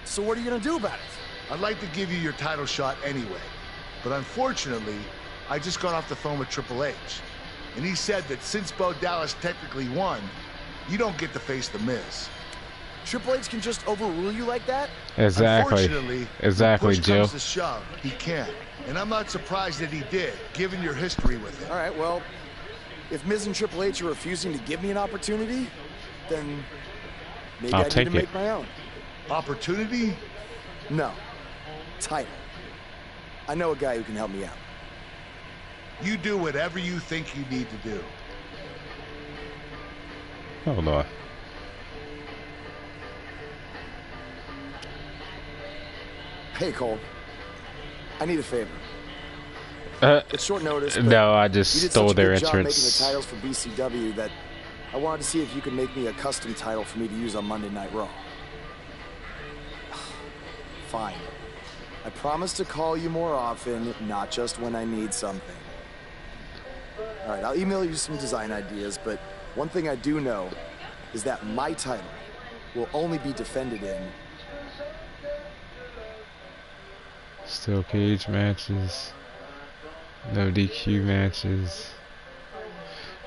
So what are you gonna do about it? I'd like to give you your title shot anyway. But unfortunately, I just got off the phone with Triple H. And he said that since Bo Dallas technically won, you don't get to face The Miz. Triple H can just overrule you like that? Exactly. Unfortunately, exactly, when push Joe. comes to shove, he can't. And I'm not surprised that he did, given your history with him. All right, well, if Miz and Triple H are refusing to give me an opportunity, then maybe I need to make my own. Opportunity? No. Title. I know a guy who can help me out. You do whatever you think you need to do. Hold on. Hey, Cole. I need a favor. It's short notice. No, I just you did stole such a their good job entrance. making the titles for BCW that I wanted to see if you could make me a custom title for me to use on Monday Night Raw. Fine. I promise to call you more often, not just when I need something. All right, I'll email you some design ideas, but one thing I do know is that my title will only be defended in Steel cage matches. No DQ matches.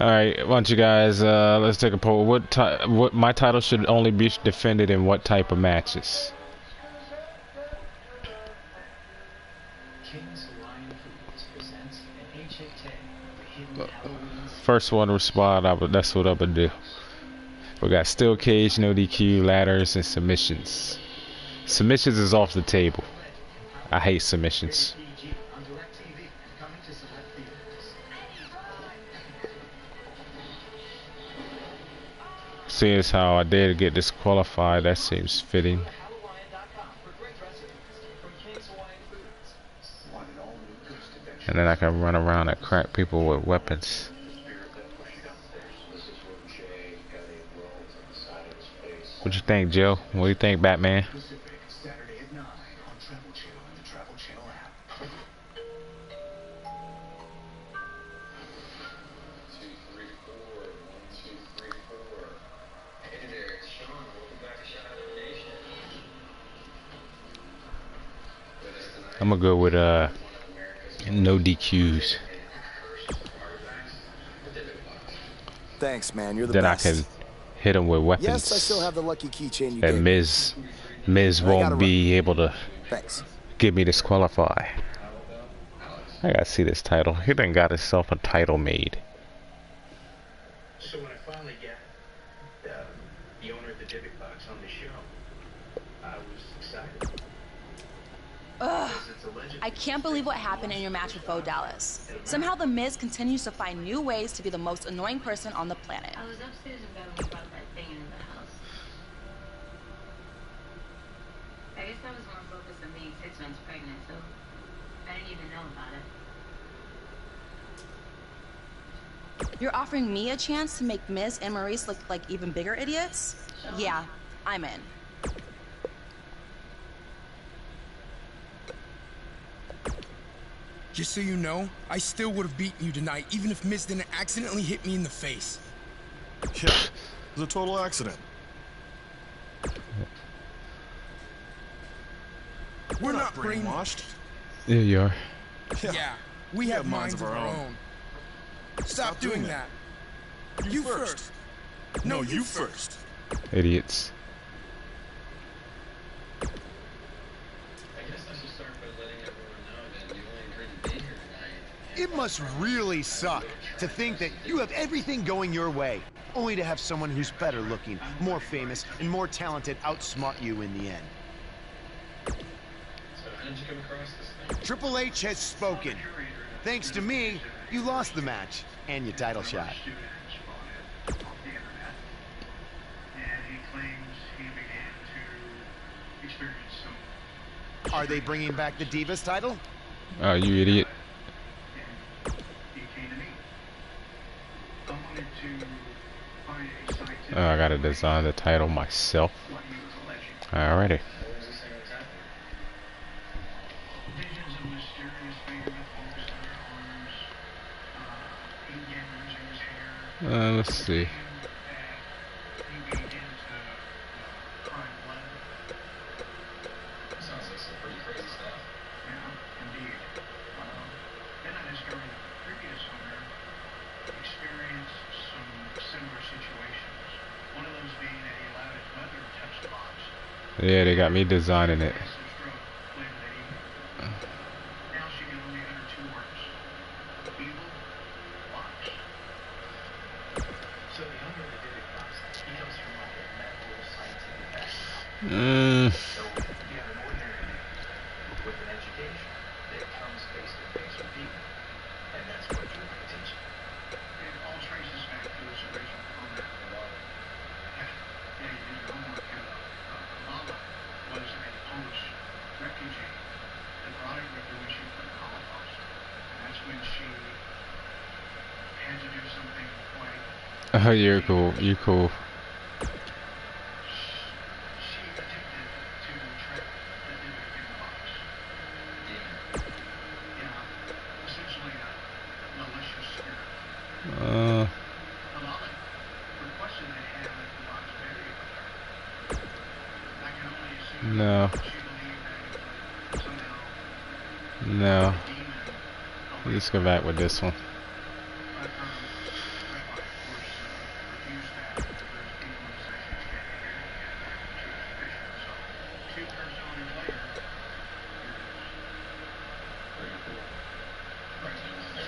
Alright, why don't you guys, let's take a poll. What my title should only be defended in what type of matches? First one to respond, that's what I would do. We got steel cage, no DQ, ladders, and submissions. Submissions is off the table. I hate submissions. Seeing as how I did get disqualified, that seems fitting. And then I can run around and crack people with weapons. What you think, Joe? What do you think, Batman? I'm gonna go with no DQs. Thanks, man. You're the then best. I can hit him with weapons. Yes, I still have the lucky keychain you and gave Miz won't be able to Thanks. get me disqualified. I gotta see this title. He done got himself a title made. So when I finally got the owner of the Divic Box on the show, I was excited. Ugh. I can't believe what happened in your match with Bo Dallas. Somehow The Miz continues to find new ways to be the most annoying person on the planet. I was upstairs and battling about that thing in the house. I guess I was more focused on being 6 months pregnant, so I didn't even know about it. You're offering me a chance to make Miz and Maurice look like even bigger idiots? Yeah, I'm in. Just so you know, I still would have beaten you tonight, even if Miz didn't accidentally hit me in the face. Yeah, it was a total accident. We're not brainwashed. There you are. Yeah, we have minds of our own. Stop doing that. You first. No, you first. Idiots. I guess I should start by letting everyone know that you only agreed to be here tonight. It must really suck to think that you have everything going your way, only to have someone who's better looking, more famous, and more talented outsmart you in the end. So how did you come across this thing? Triple H has spoken. Thanks to me, you lost the match and your title shot. Are they bringing back the Divas title? Oh, you idiot. Oh, I gotta design the title myself. Alrighty. Let's see. Yeah, they got me designing it. Oh, you're cool. You're cool. No. No. Let's go back with this one.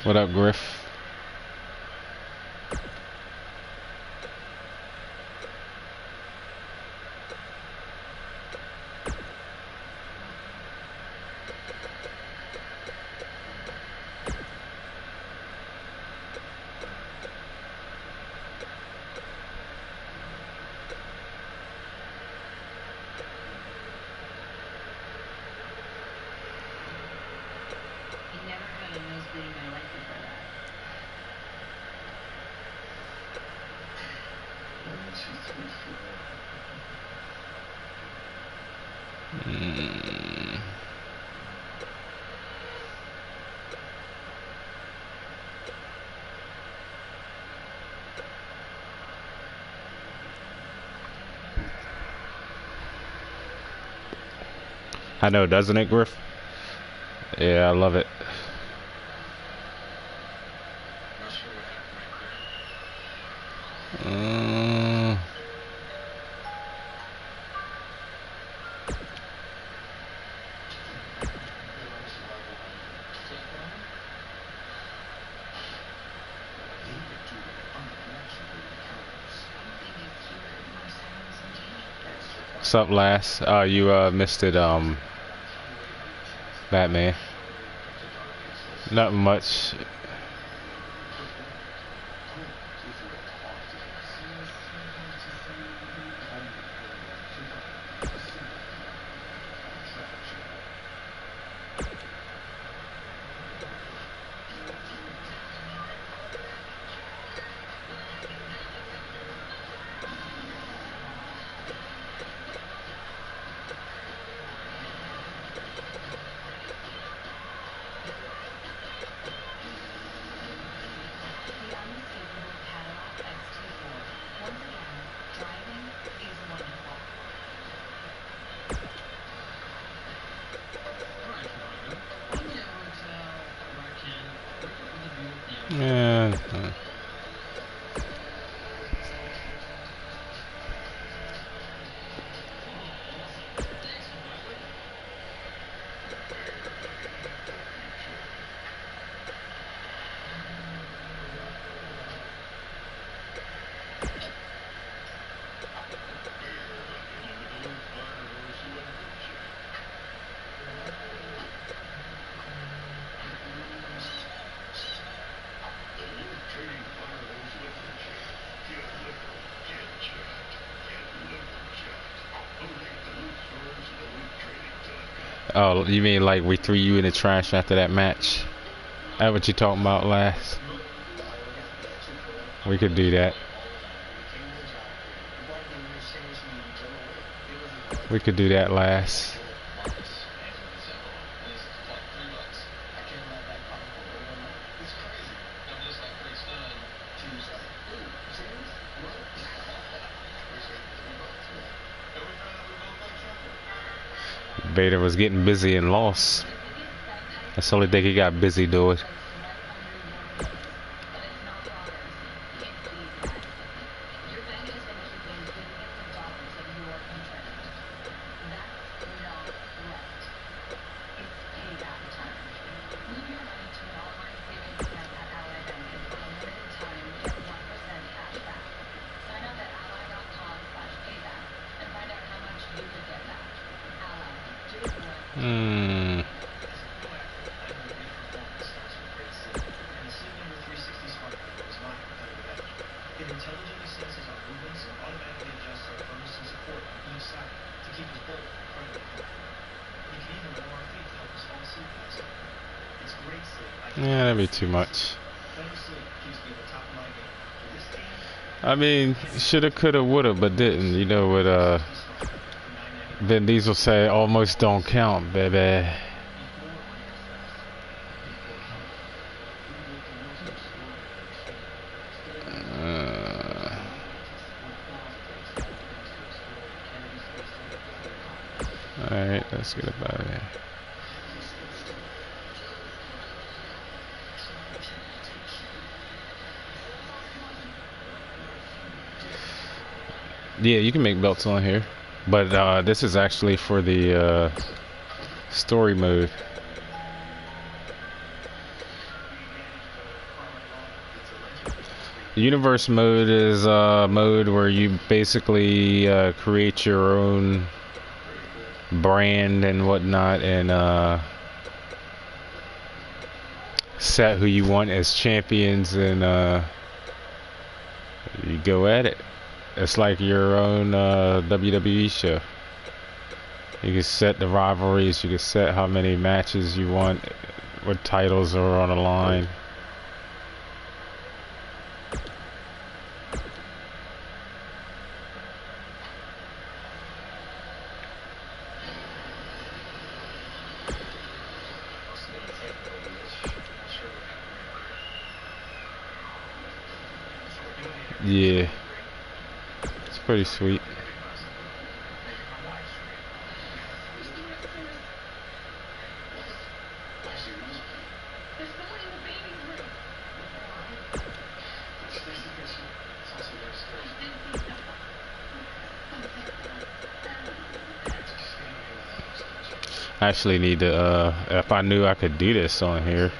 What up, Griff? I know, doesn't it, Griff? Yeah, I love it. What's up, Lass? You missed it, Batman. Not much. Oh, you mean like we threw you in the trash after that match? That what you talking about last? We could do that. We could do that last. Vader was getting busy and lost. That's the only thing he got busy doing. Yeah, that'd be too much. I mean, shoulda, coulda, woulda, but didn't. You know what? Vin Diesel say, "Almost don't count, baby." All right, let's get up out of here. Yeah, you can make belts on here, but this is actually for the story mode. The universe mode is a mode where you basically create your own brand and whatnot, and set who you want as champions, and you go at it. It's like your own WWE show. You can set the rivalries, you can set how many matches you want, what titles are on the line. Yeah, it's pretty sweet. I actually need to, if I knew I could do this on here,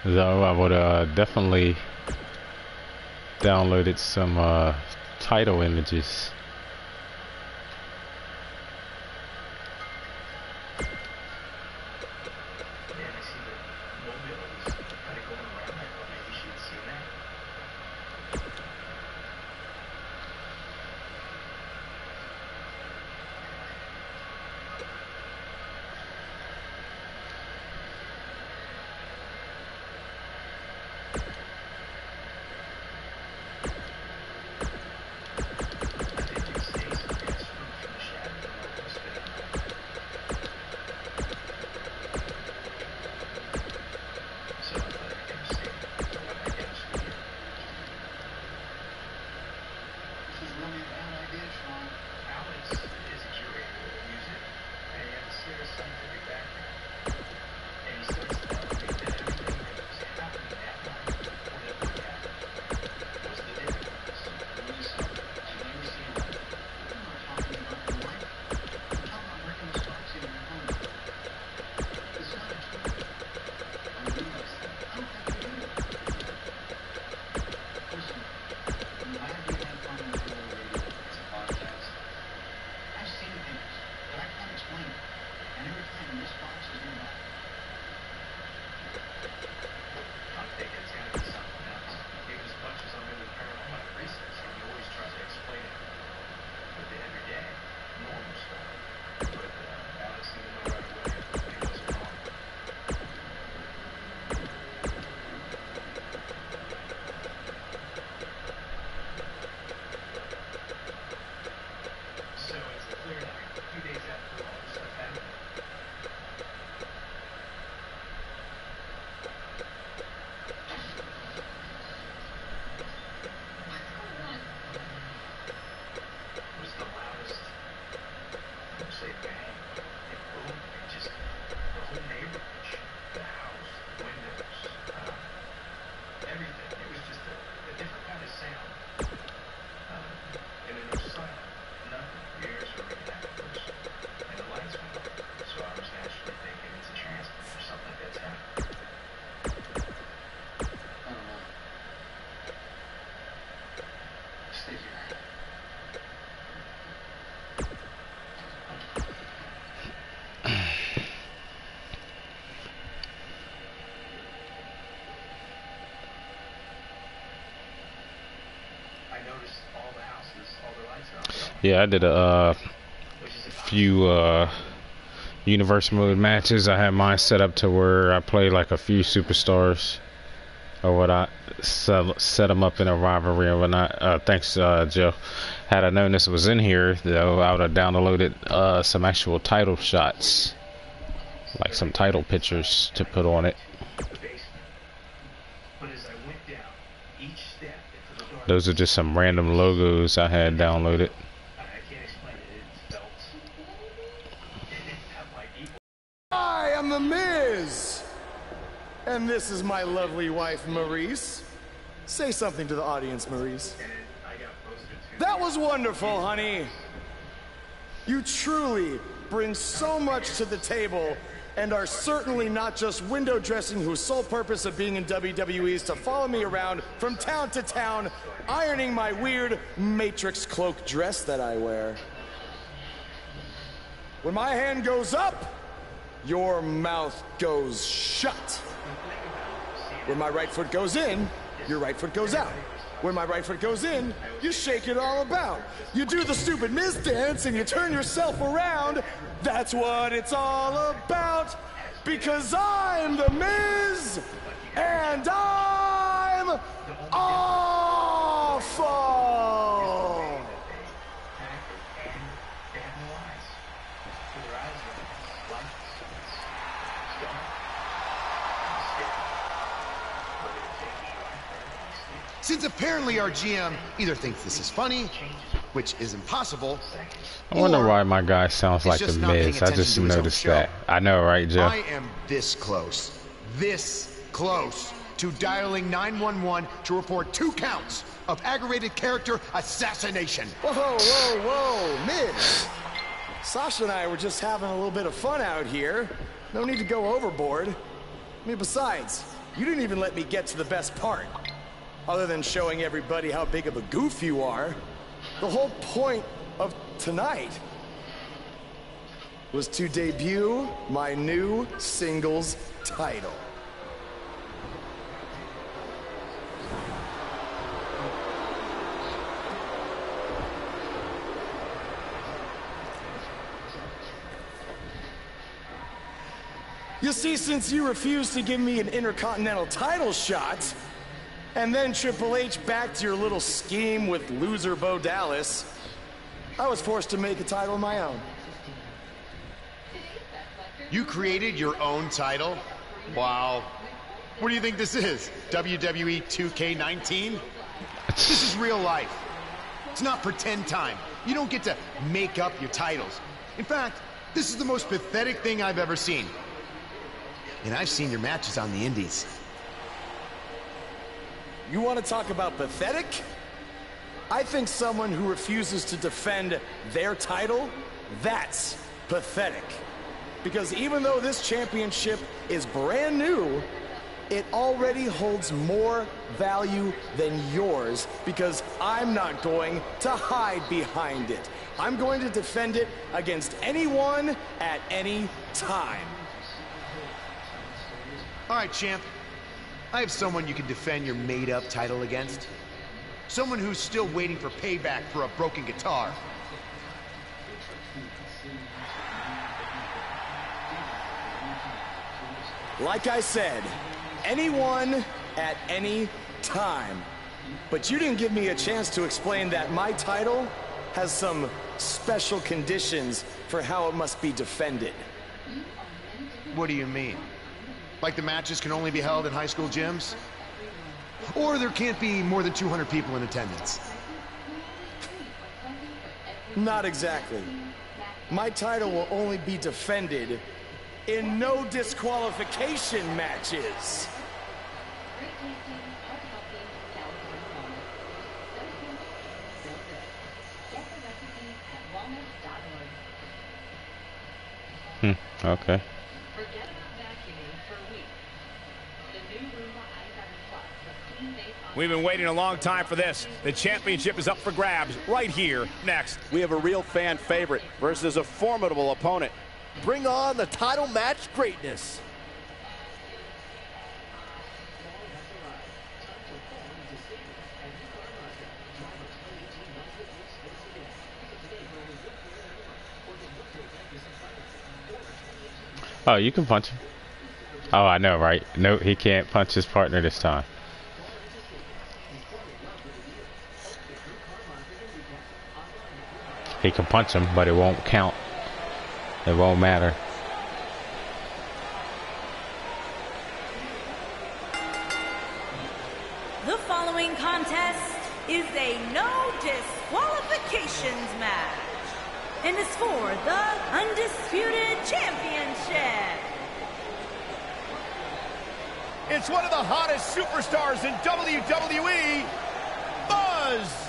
though, I would definitely downloaded some title images. Yeah, I did a few universe mode matches. I had mine set up to where I play like a few superstars, or what I set them up in a rivalry or whatnot. Thanks, Joe. Had I known this was in here, though, I would have downloaded some actual title shots, like some title pictures to put on it. Those are just some random logos I had downloaded. I am The Miz! And this is my lovely wife, Maurice. Say something to the audience, Maurice. That was wonderful, honey. You truly bring so much to the table and are certainly not just window dressing whose sole purpose of being in WWE is to follow me around from town to town, ironing my weird Matrix cloak dress that I wear. When my hand goes up, your mouth goes shut. When my right foot goes in, your right foot goes out. When my right foot goes in, you shake it all about. You do the stupid Miz dance and you turn yourself around. That's what it's all about. Because I'm The Miz, and I'm awful. Since apparently our GM either thinks this is funny, which is impossible, I wonder why my guy sounds like The Miz. I just noticed that. I know, right, Joe? I am this close to dialing 911 to report 2 counts of aggravated character assassination. Whoa, Miz. Sasha and I were just having a little bit of fun out here. No need to go overboard. I mean, besides, you didn't even let me get to the best part. Other than showing everybody how big of a goof you are, the whole point of tonight was to debut my new singles title. You see, since you refused to give me an Intercontinental title shot, and then Triple H backed your little scheme with loser Bo Dallas, I was forced to make a title of my own. You created your own title? Wow. What do you think this is? WWE 2K19? This is real life. It's not pretend time. You don't get to make up your titles. In fact, this is the most pathetic thing I've ever seen. And I've seen your matches on the indies. You want to talk about pathetic? I think someone who refuses to defend their title, that's pathetic. Because even though this championship is brand new, it already holds more value than yours because I'm not going to hide behind it. I'm going to defend it against anyone at any time. All right, champ. I have someone you can defend your made-up title against. Someone who's still waiting for payback for a broken guitar. Like I said, anyone at any time. But you didn't give me a chance to explain that my title has some special conditions for how it must be defended. What do you mean? Like the matches can only be held in high school gyms? Or there can't be more than 200 people in attendance? Not exactly. My title will only be defended in no disqualification matches. Okay. We've been waiting a long time for this. The championship is up for grabs right here, next. We have a real fan favorite versus a formidable opponent. Bring on the title match greatness. Oh, you can punch him. Oh, I know, right? No, he can't punch his partner this time. He can punch him, but it won't count. It won't matter. The following contest is a no disqualifications match and is for the Undisputed Championship. It's one of the hottest superstars in WWE, Buzz.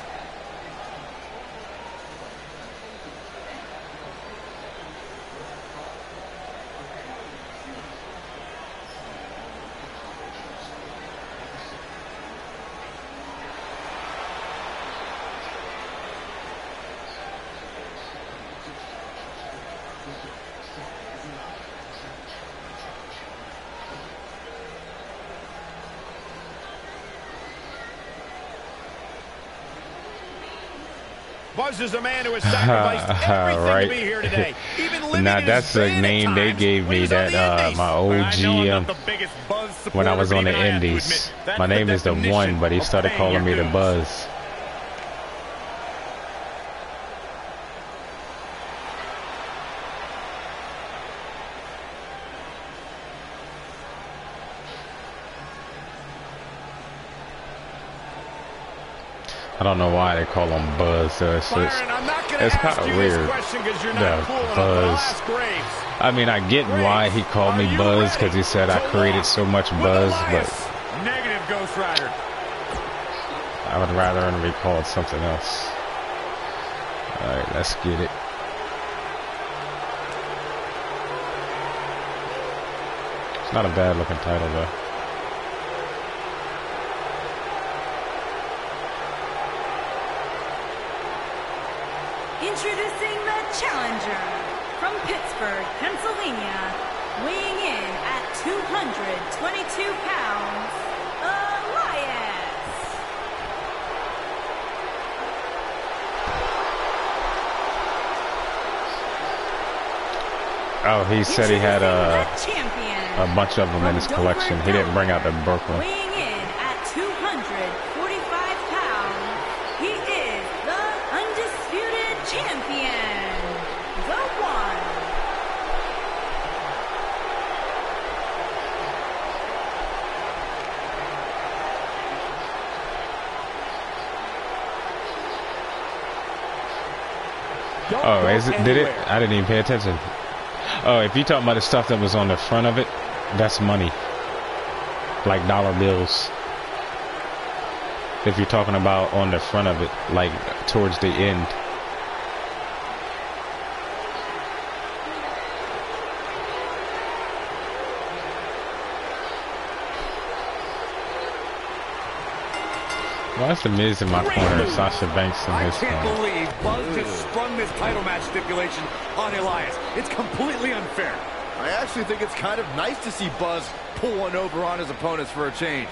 Buzz is a man who has sacrificed everything right. to be here today. Even now that's the name they gave me, that my old GM when I was on the Indies. My name is the One, but he started calling me the Buzz. I don't know why they call him Buzz. So it's kind of weird. No, Buzz. I mean, I get why he called me Buzz, because he said I created so much buzz, but negative Ghost Rider. I would rather him be called something else. All right, let's get it. It's not a bad looking title though. Introducing the challenger from Pittsburgh, Pennsylvania, weighing in at 222 pounds, Elias. Oh, he said he had a bunch of them in his collection. He didn't bring out the Brooklyn. Weighing in at 245 pounds, he is the undisputed champion, the One. Oh, is it? Did it? I didn't even pay attention. Oh, if you're talking about the stuff that was on the front of it, that's money. Like dollar bills. If you're talking about on the front of it, like towards the end. Why is the Miz in my corner? Sasha Banks in his corner. I can't believe Buzz just sprung this title match stipulation on Elias. It's completely unfair. I actually think it's kind of nice to see Buzz pull one over on his opponents for a change.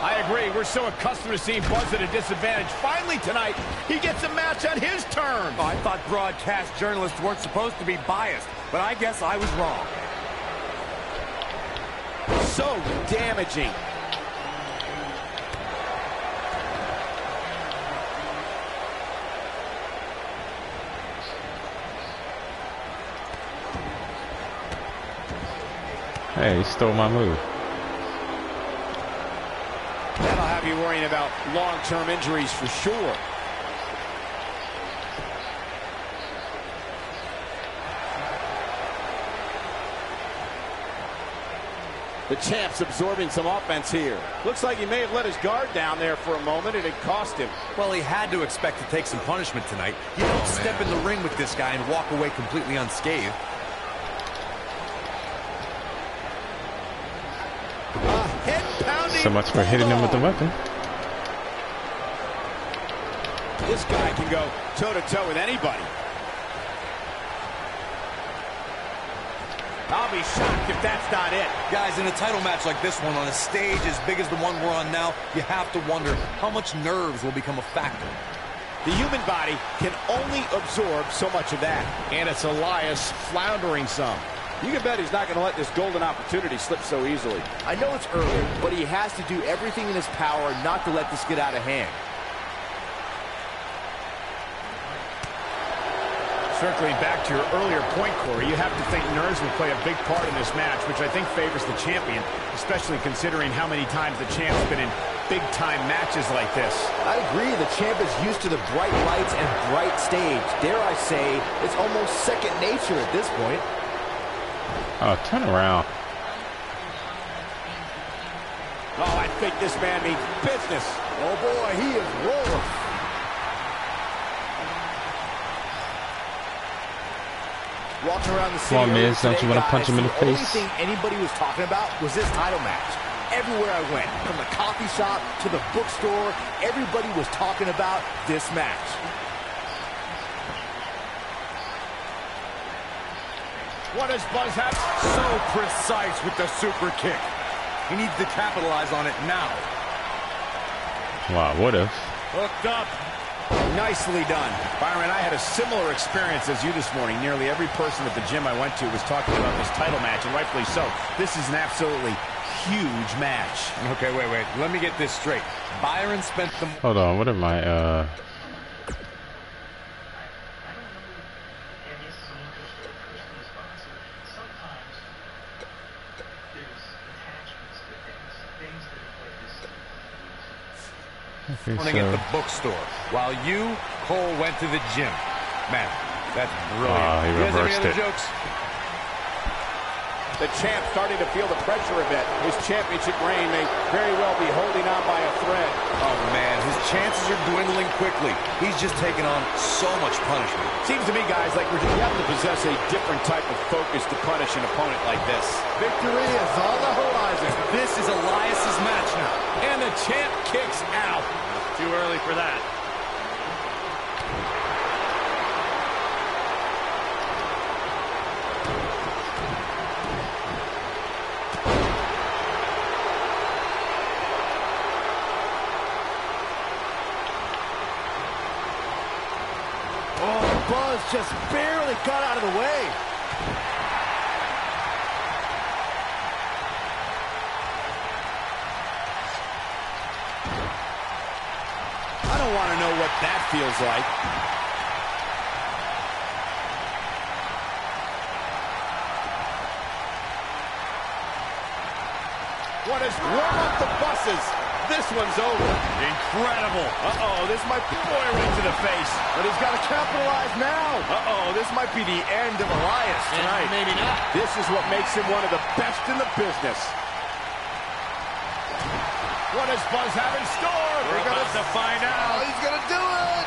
I agree. We're so accustomed to seeing Buzz at a disadvantage. Finally tonight, he gets a match on his terms. Oh, I thought broadcast journalists weren't supposed to be biased, but I guess I was wrong. So damaging. Hey, he stole my move. That'll have you worrying about long-term injuries for sure. The champ's absorbing some offense here. Looks like he may have let his guard down there for a moment, and it cost him. Well, he had to expect to take some punishment tonight. You don't step in the ring with this guy and walk away completely unscathed. So much for hitting him with the weapon. This guy can go toe-to-toe with anybody. I'll be shocked if that's not it. Guys, in a title match like this one, on a stage as big as the one we're on now, you have to wonder how much nerves will become a factor. The human body can only absorb so much of that. And it's Elias floundering some. You can bet he's not going to let this golden opportunity slip so easily. I know it's early, but he has to do everything in his power not to let this get out of hand. Circling back to your earlier point, Corey, you have to think nerves will play a big part in this match, which I think favors the champion, especially considering how many times the champ's been in big-time matches like this. I agree. The champ is used to the bright lights and bright stage. Dare I say, it's almost second nature at this point. Oh, turn around. Oh, I think this man means business. Oh, boy, he is rolling. Walking around the city. Come on, Miz, don't you want to punch him in the face? The only thing anybody was talking about was this title match. Everywhere I went, from the coffee shop to the bookstore, everybody was talking about this match. What does Buzz have? So precise with the super kick. He needs to capitalize on it now. Wow, what if? Hooked up. Nicely done. Byron, I had a similar experience as you this morning. Nearly every person at the gym I went to was talking about this title match, and rightfully so. This is an absolutely huge match. Okay, wait. Let me get this straight. Byron spent the... Hold on, what am I, morning at the bookstore while you, Cole, went to the gym. Man, that's brilliant. He reversed it. Jokes? The champ starting to feel the pressure a bit. His championship reign may very well be holding on by a thread. Oh, man, his chances are dwindling quickly. He's just taking on so much punishment. Seems to me, guys, like you have to possess a different type of focus to punish an opponent like this. Victory is on the horizon. This is Elias's match now. And the champ kicks out. Too early for that. Oh, Buzz just barely got out of the way. I don't want to know what that feels like. What is warm up the buses? This one's over. Incredible. Uh-oh, this might be right to the face. But he's got to capitalize now. Uh-oh, this might be the end of Elias tonight. Maybe not. This is what makes him one of the best in the business. What does Buzz have in store? We're about to find out. Oh, he's going to do it.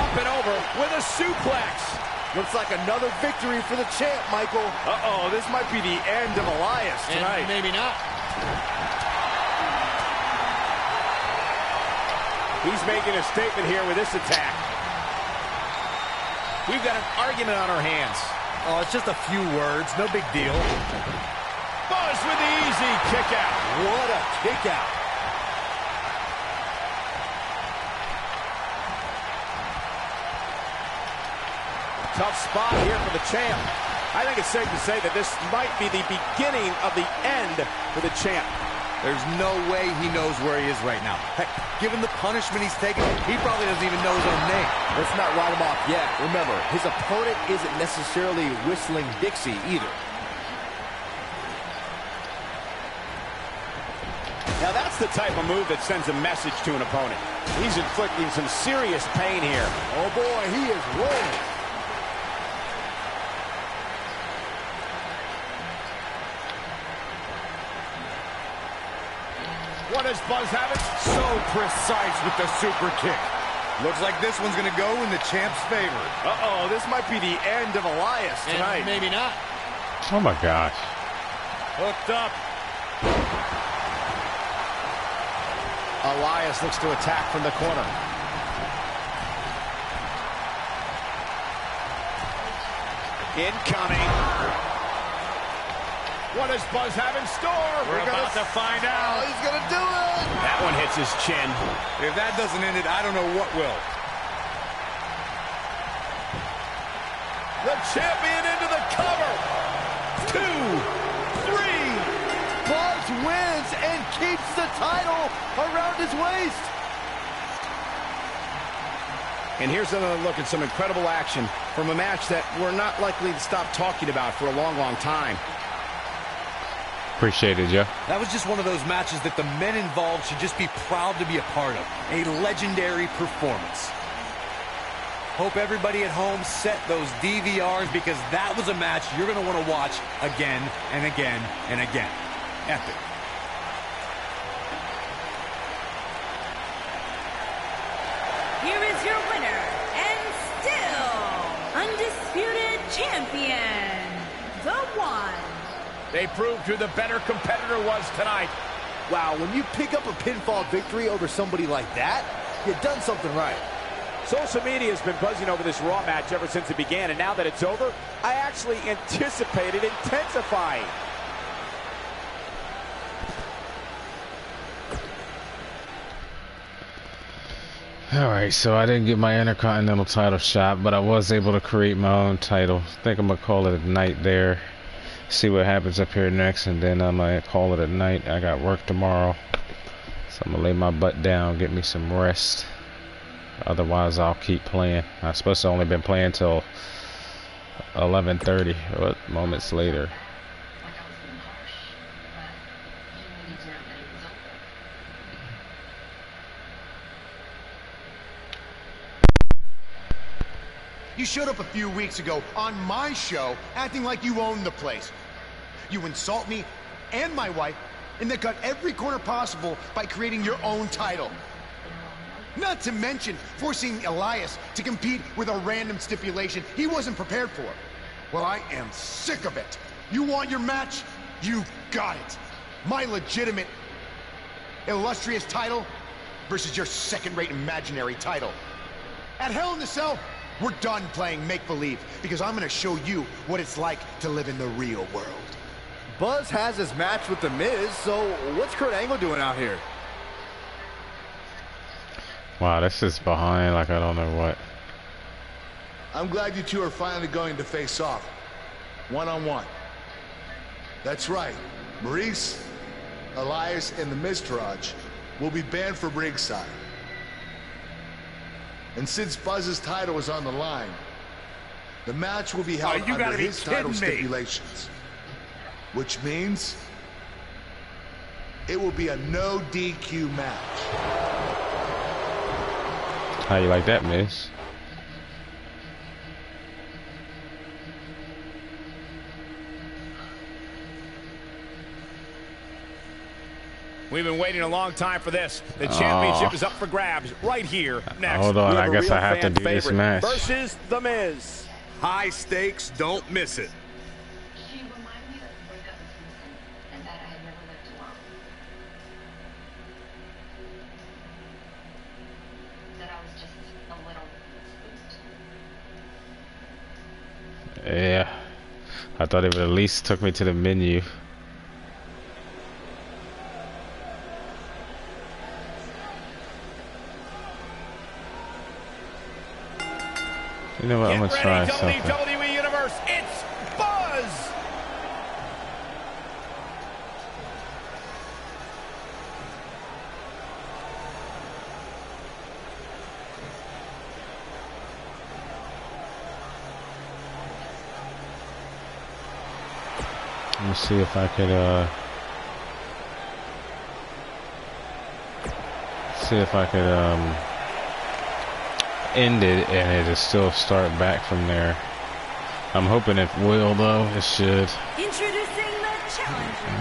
Up and over with a suplex. Looks like another victory for the champ, Michael. Uh-oh, this might be the end of Elias tonight. Maybe not. He's making a statement here with this attack. We've got an argument on our hands. Oh, it's just a few words. No big deal. Buzz with the easy kick out. What a kick out. Tough spot here for the champ. I think it's safe to say that this might be the beginning of the end for the champ. There's no way he knows where he is right now. Heck, given the punishment he's taken, he probably doesn't even know his own name. Let's not write him off yet. Remember, his opponent isn't necessarily whistling Dixie either. Now that's the type of move that sends a message to an opponent. He's inflicting some serious pain here. Oh boy, he is rolling. What does Buzz have it? So precise with the super kick. Looks like this one's going to go in the champ's favor. Uh-oh, this might be the end of Elias tonight. Maybe not. Oh my gosh. Hooked up. Elias looks to attack from the corner. Incoming. What does Buzz have in store? We're about to find out. Oh, he's going to do it. That one hits his chin. If that doesn't end it, I don't know what will. The champion into the cover. 2, Brooks wins and keeps the title around his waist. And here's another look at some incredible action from a match that we're not likely to stop talking about for a long, long time. Appreciate it, Joe. That was just one of those matches that the men involved should just be proud to be a part of. A legendary performance. Hope everybody at home set those DVRs, because that was a match you're going to want to watch again and again and again. Epic. Here is your winner, and still undisputed champion, the One. They proved who the better competitor was tonight. Wow, when you pick up a pinfall victory over somebody like that, you've done something right. Social media has been buzzing over this Raw match ever since it began, and now that it's over, I actually anticipate it intensifying. Alright, so I didn't get my Intercontinental title shot, but I was able to create my own title. I think I'm going to call it a night there. See what happens up here next, and then I'm going to call it a night. I got work tomorrow, so I'm going to lay my butt down, get me some rest. Otherwise, I'll keep playing. I'm supposed to only been playing till 11:30, or moments later. You showed up a few weeks ago on my show acting like you owned the place. You insult me and my wife, and then cut every corner possible by creating your own title. Not to mention forcing Elias to compete with a random stipulation he wasn't prepared for. Well, I am sick of it. You want your match? You got it. My legitimate, illustrious title versus your second-rate imaginary title. At Hell in a Cell, we're done playing make-believe, because I'm gonna show you what it's like to live in the real world. Buzz has his match with The Miz, so what's Kurt Angle doing out here? Wow, this is behind like I don't know what. I'm glad you two are finally going to face off. One-on-one. That's right. Maurice, Elias, and the Miztourage will be banned from ringside. And since Buzz's title is on the line, the match will be held under his title stipulations. Which means it will be a no DQ match. How you like that, Miz? We've been waiting a long time for this. The championship is up for grabs right here next. Hold on, I guess I have to do this match. Versus The Miz. High stakes, don't miss it. She reminded me that the breakup was recent and that I had never lived alone. That I was just a little spooked. Yeah. I thought it would at least took me to the menu. You know what, I'm gonna try something. WWE Universe, it's Buzz! Let me see if I could end it and it'll still start back from there. I'm hoping it will, though. It should. Introducing the challenger.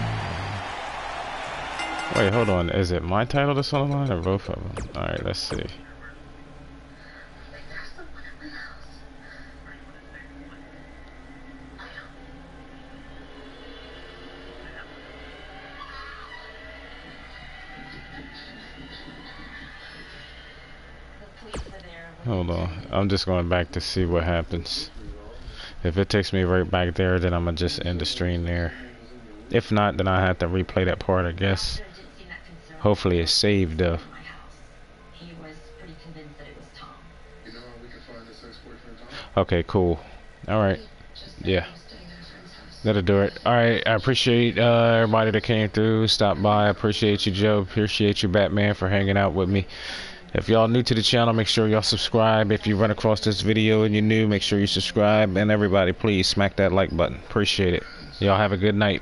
Wait, hold on. Is it my title that's on the line or both of them? Alright, let's see. Hold on. I'm just going back to see what happens. If it takes me right back there, then I'm going to just end the stream there. If not, then I have to replay that part, I guess. Hopefully it's saved, though. Okay, cool. Alright. Yeah. That'll do it. All right, I appreciate everybody that came through, stopped by. I appreciate you, Joe. Appreciate you, Batman, for hanging out with me. If y'all new to the channel, make sure y'all subscribe. If you run across this video and you're new, make sure you subscribe. And everybody, please smack that like button. Appreciate it. Y'all have a good night.